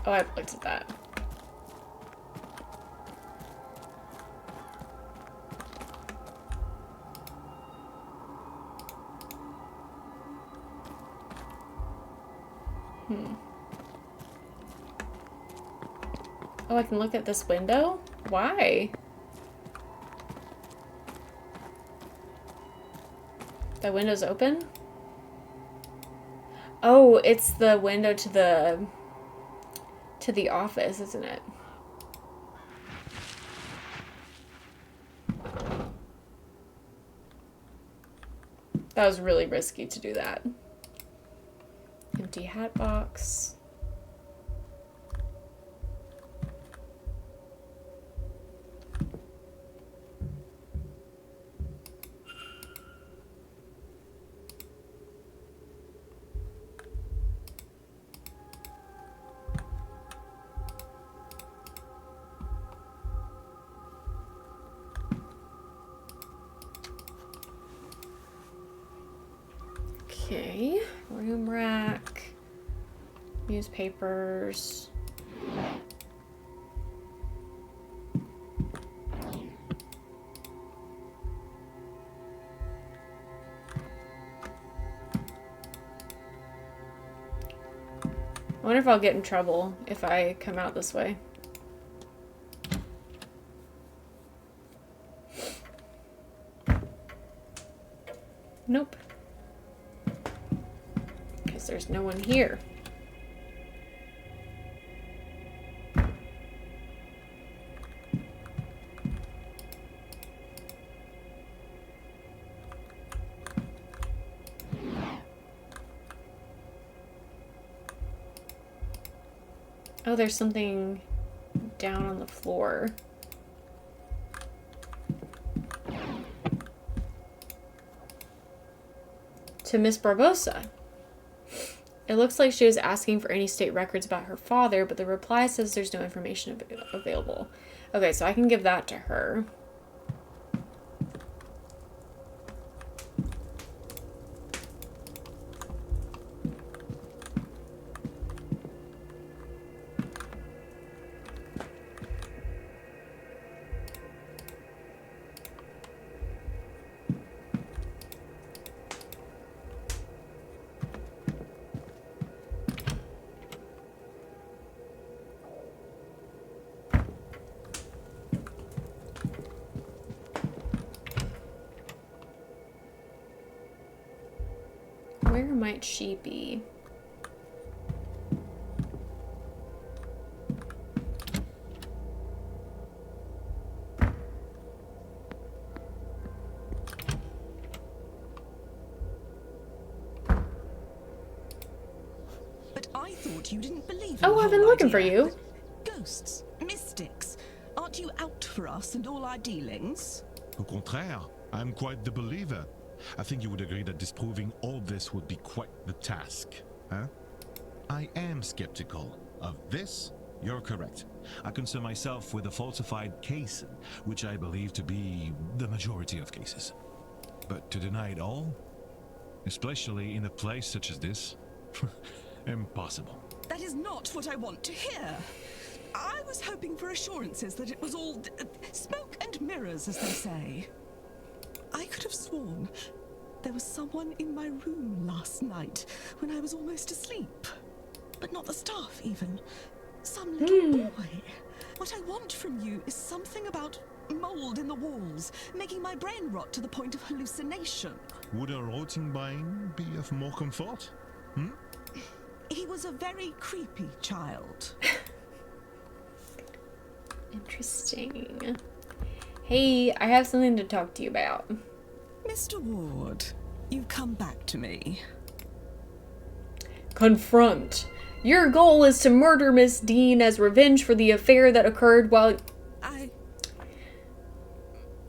Oh, I've looked at that. Oh, I can look at this window? Why? The window's open? Oh, it's the window to the office, isn't it? That was really risky to do that. Empty hat box. Okay, room rack, newspapers. I wonder if I'll get in trouble if I come out this way. Nope. Because there's no one here. Oh, there's something down on the floor. To Miss Barbosa. It looks like she was asking for any state records about her father, but the reply says there's no information available. Okay, so I can give that to her. Where might she be? But I thought you didn't believe in Oh, the I've been whole looking for idea. you. Ghosts, mystics. Aren't you out for us and all our dealings? Au contraire, I'm quite the believer. I think you would agree that disproving all this would be quite the task, huh? I am skeptical of this. You're correct. I concern myself with a falsified case, which I believe to be the majority of cases. But to deny it all, especially in a place such as this, impossible. That is not what I want to hear. I was hoping for assurances that it was all smoke and mirrors, as they say. I could have sworn there was someone in my room last night when I was almost asleep. But not the staff, even. Some little boy. What I want from you is something about mold in the walls, making my brain rot to the point of hallucination. Would a rotting brain be of more comfort? Hmm? He was a very creepy child. Interesting. Hey, I have something to talk to you about. Mr. Ward, you've come back to me. Confront. Your goal is to murder Miss Dean as revenge for the affair that occurred while...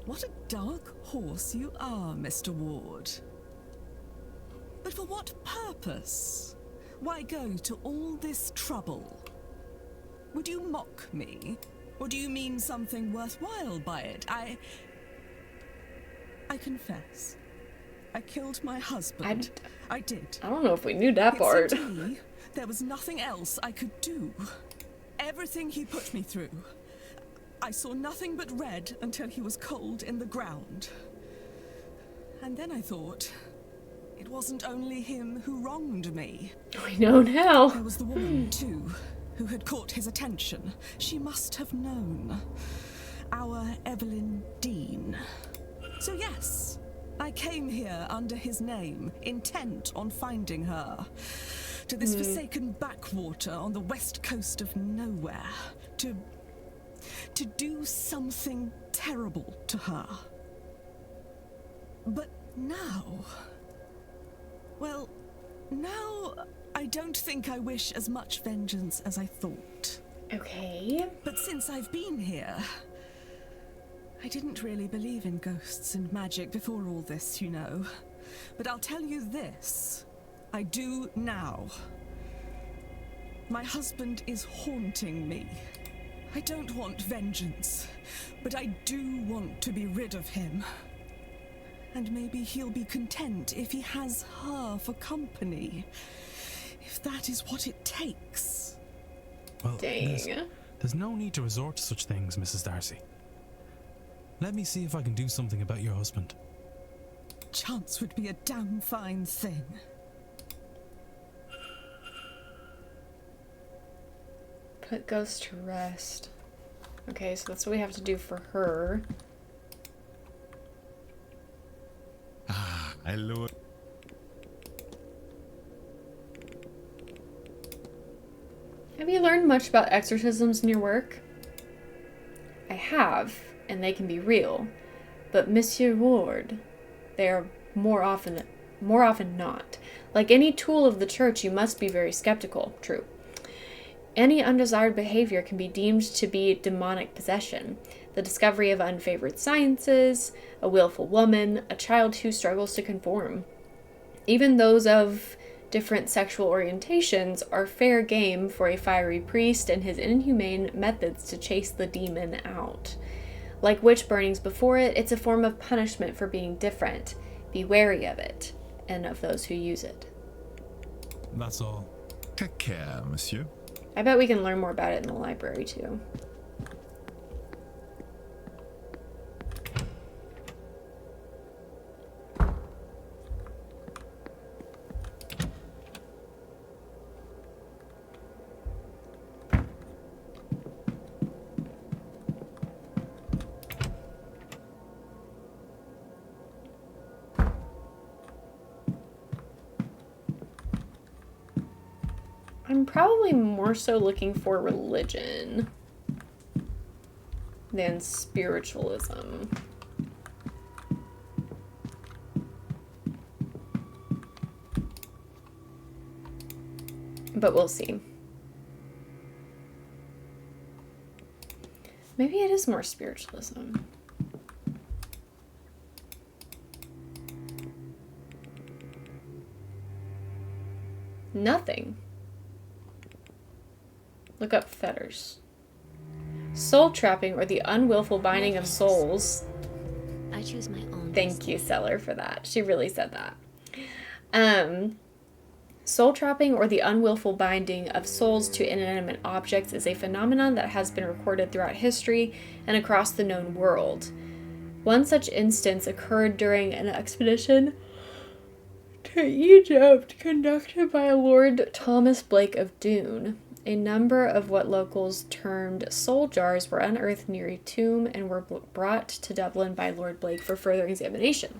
What a dark horse you are, Mr. Ward. But for what purpose? Why go to all this trouble? Would you mock me? Or do you mean something worthwhile by it? I confess. I killed my husband. I did. I don't know if we knew that part. It seemed to me there was nothing else I could do. Everything he put me through. I saw nothing but red until he was cold in the ground. And then I thought, it wasn't only him who wronged me. We know now. There was the woman, too, who had caught his attention. She must have known. Our Evelyn Dean. So yes, I came here under his name, intent on finding her. To this forsaken backwater on the west coast of nowhere. To do something terrible to her. But now... Well, now I don't think I wish as much vengeance as I thought. Okay. But since I've been here... I didn't really believe in ghosts and magic before all this, you know. But I'll tell you this. I do now. My husband is haunting me. I don't want vengeance, but I do want to be rid of him. And maybe he'll be content if he has her for company. If that is what it takes. Well, Dang. There's no need to resort to such things, Mrs. Darcy. Let me see if I can do something about your husband. Chance would be a damn fine thing. Put Ghost to rest. Okay, so that's what we have to do for her. Hello. Have you learned much about exorcisms in your work? I have, and they can be real. But Monsieur Ward, they are more often not. Like any tool of the church, you must be very skeptical. True. Any undesired behavior can be deemed to be demonic possession. The discovery of unfavored sciences, a willful woman, a child who struggles to conform. Even those of different sexual orientations are fair game for a fiery priest and his inhumane methods to chase the demon out. Like witch burnings before it, it's a form of punishment for being different. Be wary of it, and of those who use it. That's all. Take care, monsieur. I bet we can learn more about it in the library, too. I'm probably more so looking for religion than spiritualism. But we'll see. Maybe it is more spiritualism. Nothing. Look up fetters. Soul trapping, or the unwillful binding of souls. I choose my own. Thank you, Seller, for that. She really said that. Soul trapping, or the unwillful binding of souls to inanimate objects, is a phenomenon that has been recorded throughout history and across the known world. One such instance occurred during an expedition to Egypt conducted by Lord Thomas Blake of Doon. A number of what locals termed soul jars were unearthed near a tomb and were brought to Dublin by Lord Blake for further examination.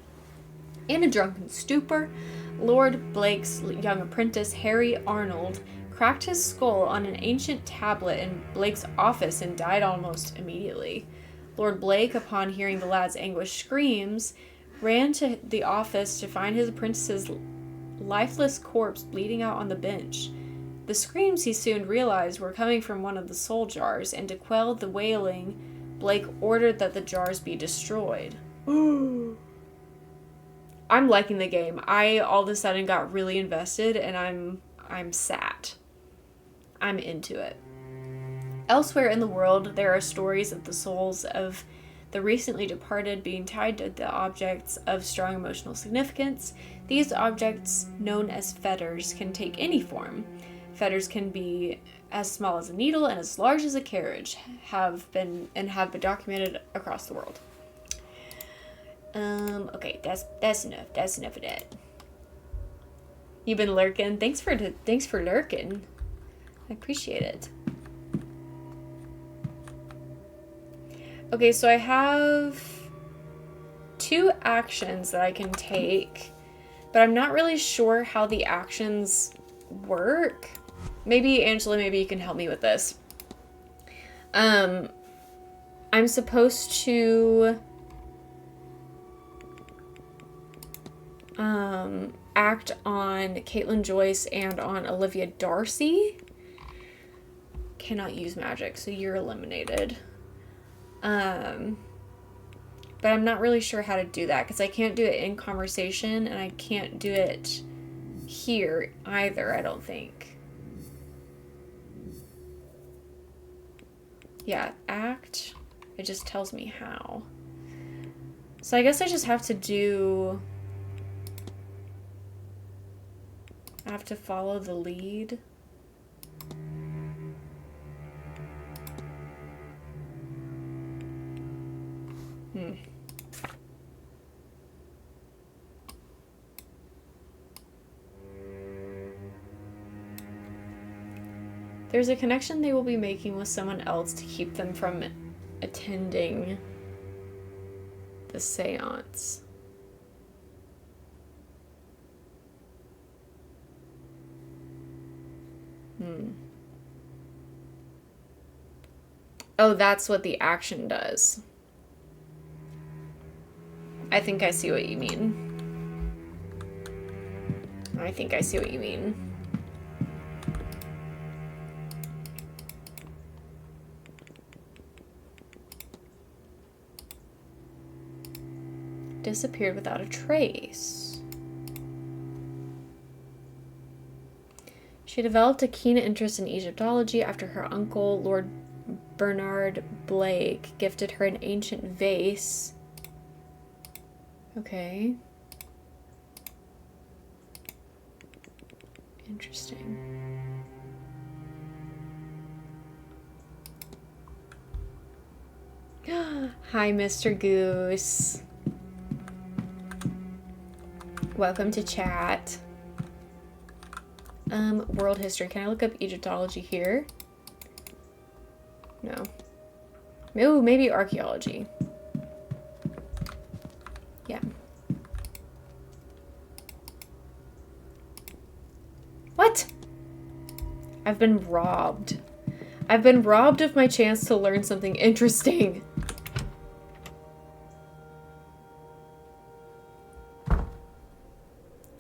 In a drunken stupor, Lord Blake's young apprentice, Harry Arnold, cracked his skull on an ancient tablet in Blake's office and died almost immediately. Lord Blake, upon hearing the lad's anguished screams, ran to the office to find his apprentice's lifeless corpse bleeding out on the bench. The screams, he soon realized, were coming from one of the soul jars, and to quell the wailing, Blake ordered that the jars be destroyed. I'm liking the game. I all of a sudden got really invested, and I'm sat. I'm into it. Elsewhere in the world, there are stories of the souls of the recently departed being tied to the objects of strong emotional significance. These objects, known as fetters, can take any form. Fetters can be as small as a needle and as large as a carriage, have been documented across the world. Okay, that's enough. That's enough of that. You've been lurking. Thanks for lurking. I appreciate it. Okay, so I have 2 actions that I can take, but I'm not really sure how the actions work. Maybe, Angela, maybe you can help me with this. I'm supposed to act on Caitlin Joyce and on Olivia Darcy. Cannot use magic, so you're eliminated. But I'm not really sure how to do that, because I can't do it in conversation, and I can't do it here either, I don't think. Yeah, act. It just tells me how. So I guess I just have to do... I have to follow the lead. There's a connection they will be making with someone else to keep them from attending the seance. Oh, that's what the action does. I think I see what you mean. disappeared without a trace. She developed a keen interest in Egyptology after her uncle, Lord Bernard Blake, gifted her an ancient vase. Okay. Interesting. Hi, Mr. Goose. Welcome to chat. World history. Can I look up Egyptology here? No. Ooh, maybe archaeology. Yeah. What? I've been robbed. I've been robbed of my chance to learn something interesting.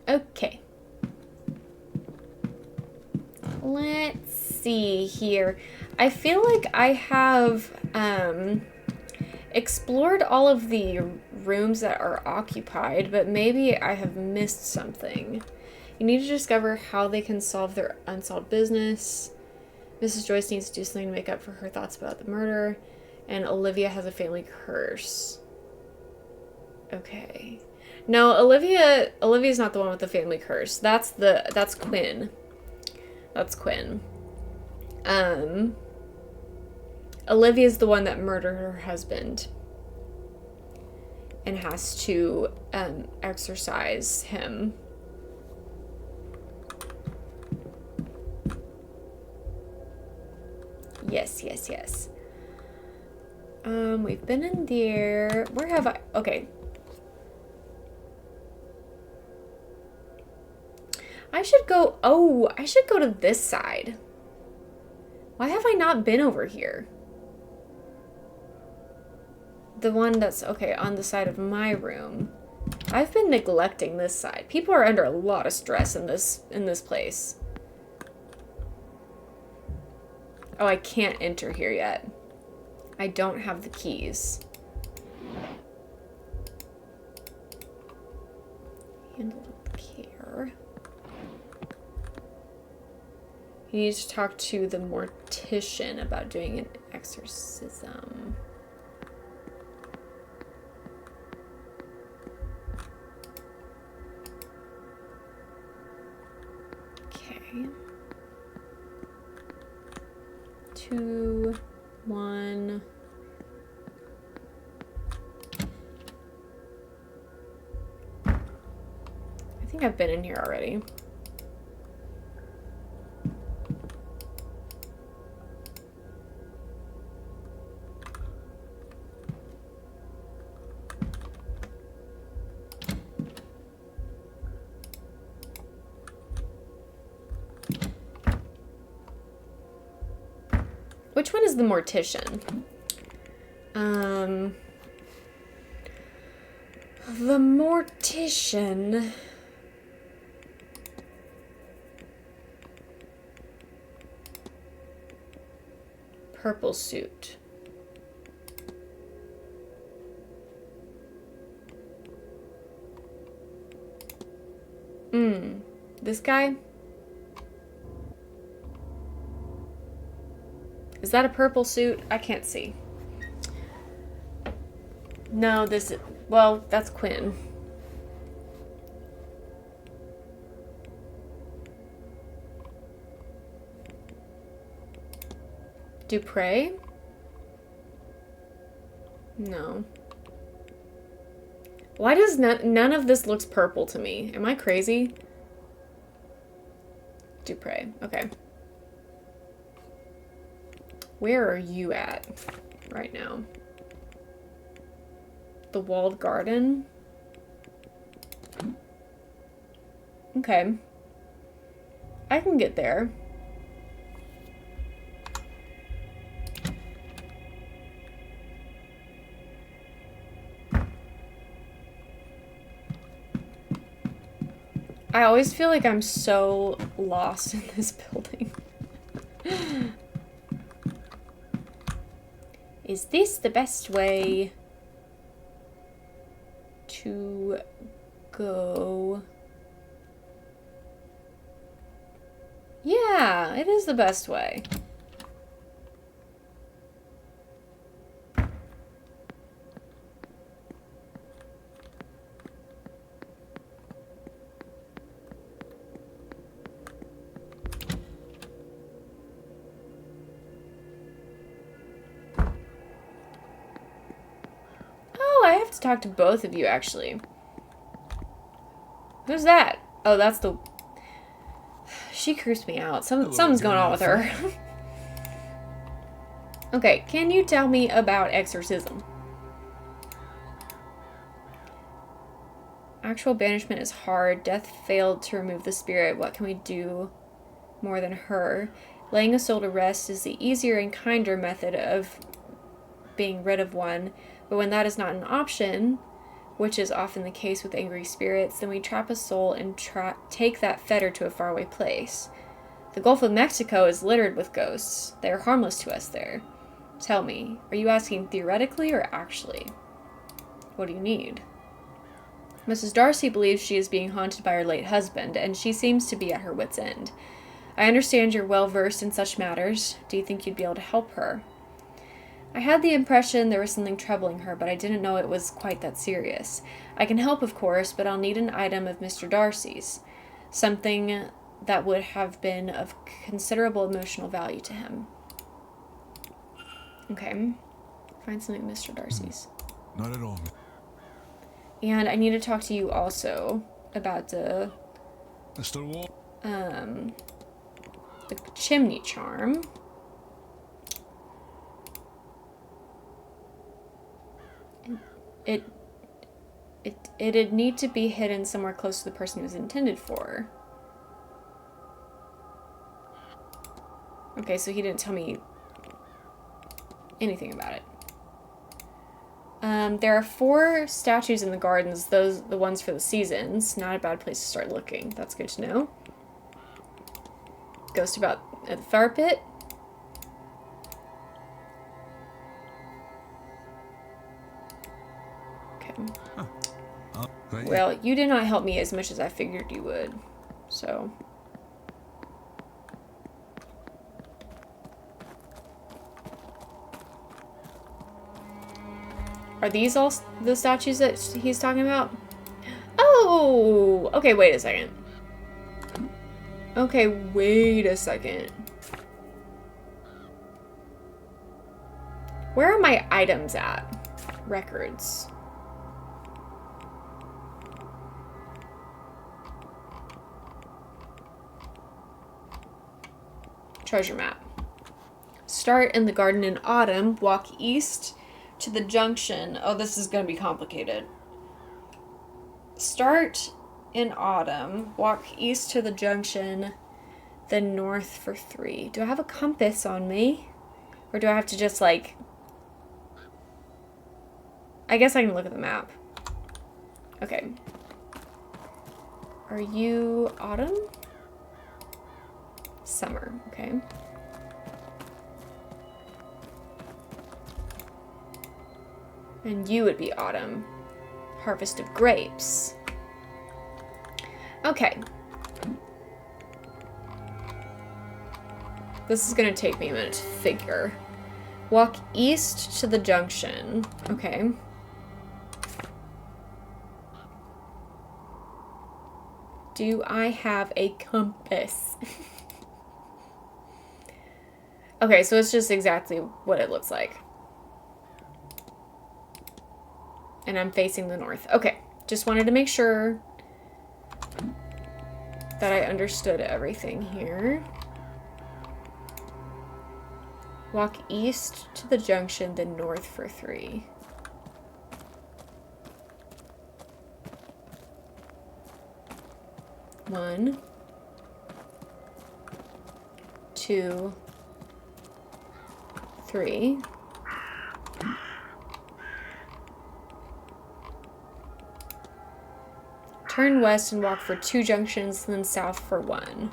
Okay. Let's see here. I feel like I have explored all of the rooms that are occupied, but maybe I have missed something. You need to discover how they can solve their unsolved business. Mrs. Joyce needs to do something to make up for her thoughts about the murder. And Olivia has a family curse. Okay. No, Olivia's not the one with the family curse. That's Quinn. That's Quinn. Olivia's the one that murdered her husband and has to exorcise him. Yes. We've been in there. Where have I? Okay. I should go to this side. Why have I not been over here? The one that's, okay, on the side of my room. I've been neglecting this side. People are under a lot of stress in this place. Oh, I can't enter here yet. I don't have the keys. Handle with care. You need to talk to the mortician about doing an exorcism. Okay. 2, 1. I think I've been in here already. Which one is the mortician? The mortician. Purple suit. This guy? Is that a purple suit? I can't see. No, well, that's Quinn. Dupre? No. Why does none of this looks purple to me? Am I crazy? Dupre. Okay. Where are you at right now? The walled garden? Okay. I can get there. I always feel like I'm so lost in this building. Is this the best way to go... Yeah, it is the best way. Oh, I have to talk to both of you, actually. Who's that? Oh, that's the... She creeps me out. Something's going on with her. Okay, can you tell me about exorcism? Actual banishment is hard. Death failed to remove the spirit. What can we do more than her? Laying a soul to rest is the easier and kinder method of being rid of one. But when that is not an option, which is often the case with angry spirits, then we trap a soul and take that fetter to a faraway place. The Gulf of Mexico is littered with ghosts. They are harmless to us there. Tell me, are you asking theoretically or actually? What do you need? Mrs. Darcy believes she is being haunted by her late husband, and she seems to be at her wit's end. I understand you're well versed in such matters. Do you think you'd be able to help her? I had the impression there was something troubling her, but I didn't know it was quite that serious. I can help, of course, but I'll need an item of Mr. Darcy's. Something that would have been of considerable emotional value to him. Okay. Find something Mr. Darcy's. Not at all. And I need to talk to you also about the Mr. Wall. The chimney charm. It'd need to be hidden somewhere close to the person it was intended for. Okay, so he didn't tell me anything about it. There are 4 statues in the gardens, those the ones for the seasons. Not a bad place to start looking. That's good to know. Ghost about at the fire pit. Okay. Well, you did not help me as much as I figured you would, so... Are these all the statues that he's talking about? Oh! Okay, wait a second. Okay, wait a second. Where are my items at? Records. Treasure map. Start in the garden in autumn. Walk east to the junction. Oh, this is going to be complicated. Start in autumn. Walk east to the junction. Then north for 3. Do I have a compass on me? Or do I have to just like... I guess I can look at the map. Okay. Are you autumn? Summer. Okay. And you would be autumn. Harvest of grapes. Okay. This is gonna take me a minute to figure. Walk east to the junction. Okay. Do I have a compass? Okay, so it's just exactly what it looks like. And I'm facing the north. Okay, just wanted to make sure that I understood everything here. Walk east to the junction, then north for 3. One, 2, 3. Turn west and walk for 2 junctions, then south for 1.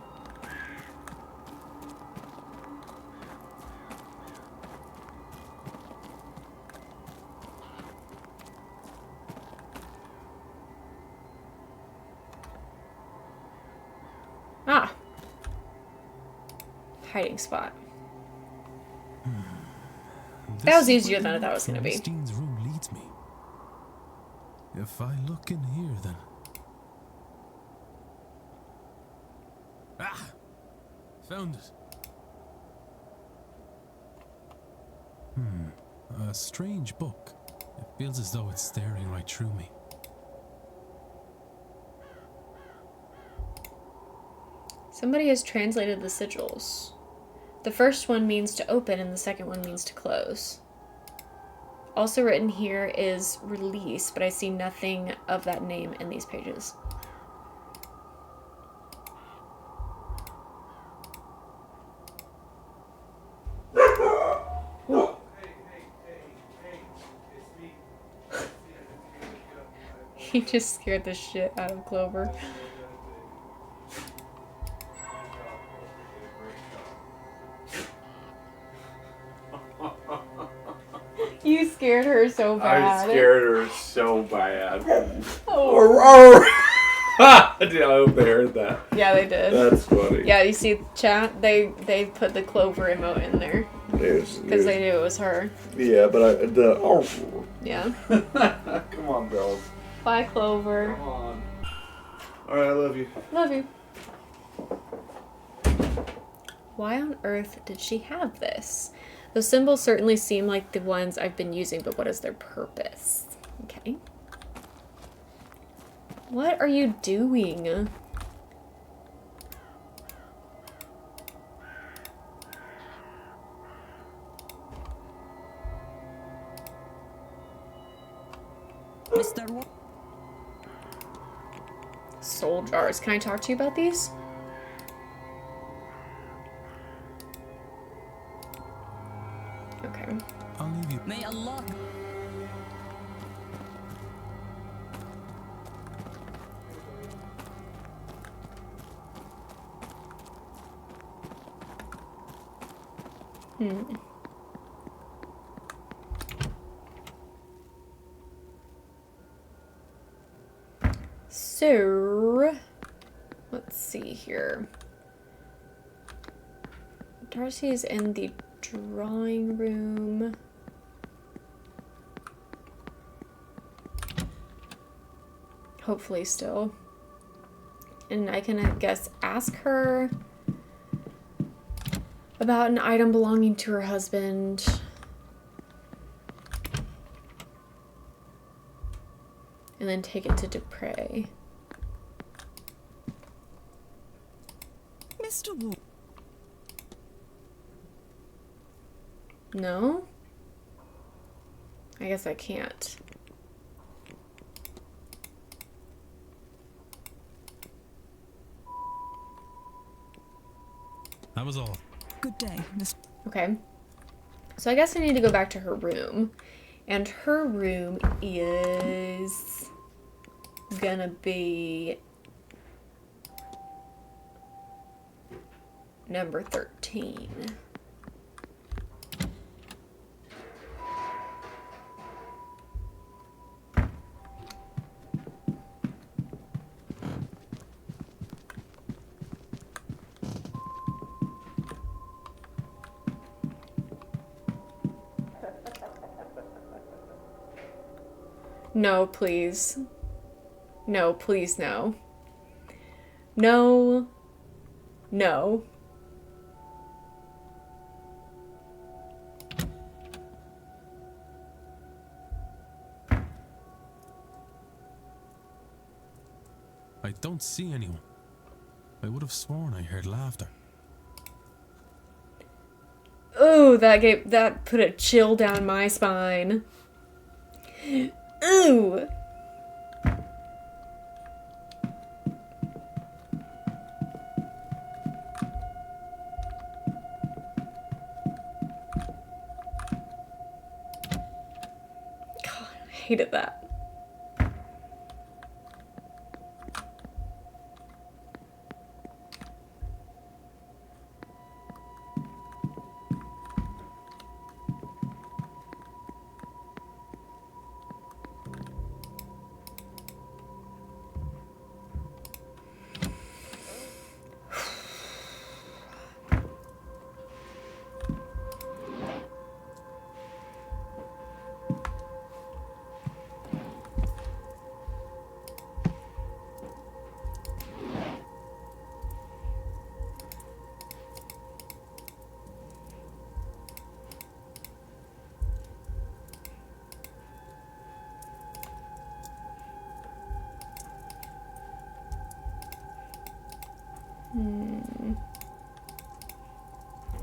hiding spot. This That was is easier where than I the thought it note was gonna from be. Miss Dean's room leads me. If I look in here, then. Ah! Found it. A strange book. It feels as though it's staring right through me. Somebody has translated the sigils. The first one means to open and the second one means to close. Also written here is release, but I see nothing of that name in these pages. He just scared the shit out of Clover. You scared her so bad. I scared her so bad. Oh. Dude, I hope they heard that. Yeah, they did. That's funny. Yeah, you see, chat, they put the Clover emote in there. Because they knew it was her. Yeah, but Yeah. Come on, girls. Bye, Clover. Come on. Alright, I love you. Love you. Why on earth did she have this? Those symbols certainly seem like the ones I've been using, but what is their purpose? Okay. What are you doing? Mr. Soul jars. Can I talk to you about these? Okay. I'll leave you. May Allah. So, let's see here. Darcy is in the drawing room. Hopefully still. And I can, I guess, ask her about an item belonging to her husband. And then take it to Dupre. Mr. Ward. No? I guess I can't. That was all. Good day, Miss. Okay. So I guess I need to go back to her room. And her room is gonna be number 13. No, please. No, please, no. No. No. I don't see anyone. I would have sworn I heard laughter. Ooh, that put a chill down my spine. Ooh. God, I hated that.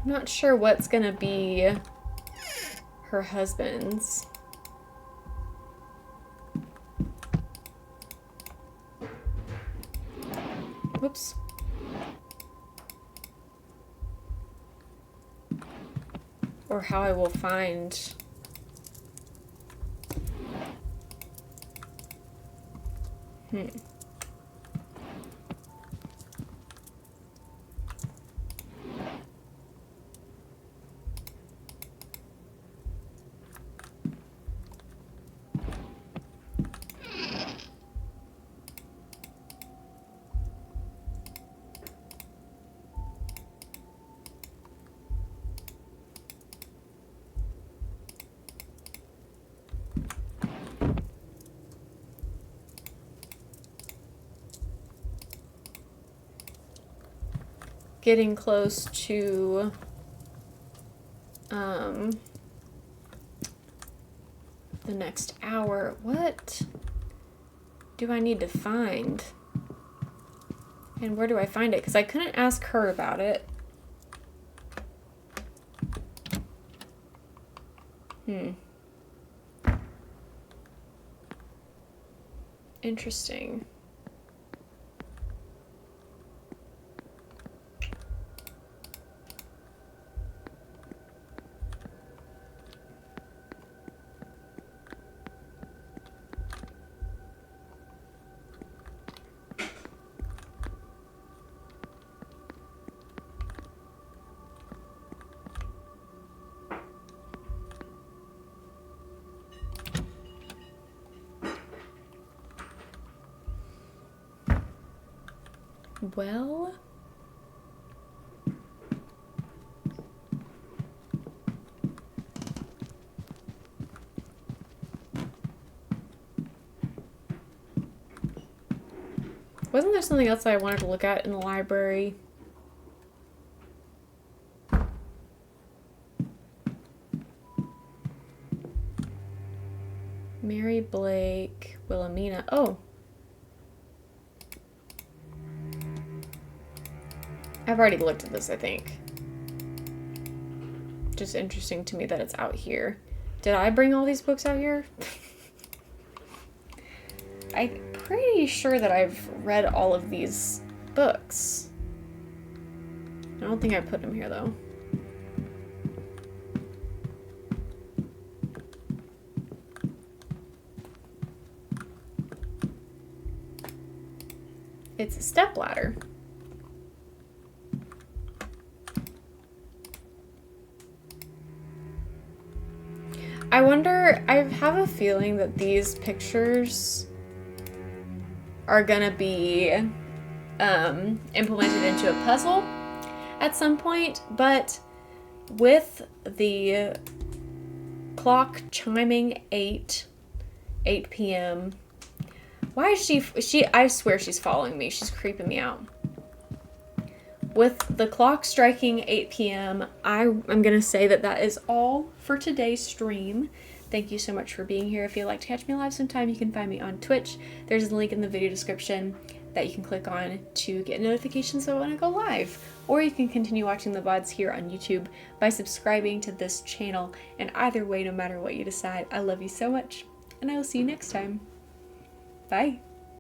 I'm not sure what's gonna be her husband's. Whoops. Or how I will find getting close to the next hour. What do I need to find? And where do I find it? Because I couldn't ask her about it. Interesting. Well, wasn't there something else that I wanted to look at in the library? Mary Blake, Wilhelmina. Oh. I've already looked at this, I think. Just interesting to me that it's out here. Did I bring all these books out here? I'm pretty sure that I've read all of these books. I don't think I put them here, though. It's a stepladder. I wonder, I have a feeling that these pictures are gonna be implemented into a puzzle at some point, but with the clock chiming 8 p.m. Why is she, I swear she's following me. She's creeping me out. With the clock striking 8 p.m., I'm going to say that that is all for today's stream. Thank you so much for being here. If you'd like to catch me live sometime, you can find me on Twitch. There's a link in the video description that you can click on to get notifications when I go live. Or you can continue watching the VODs here on YouTube by subscribing to this channel. And either way, no matter what you decide, I love you so much, and I will see you next time. Bye.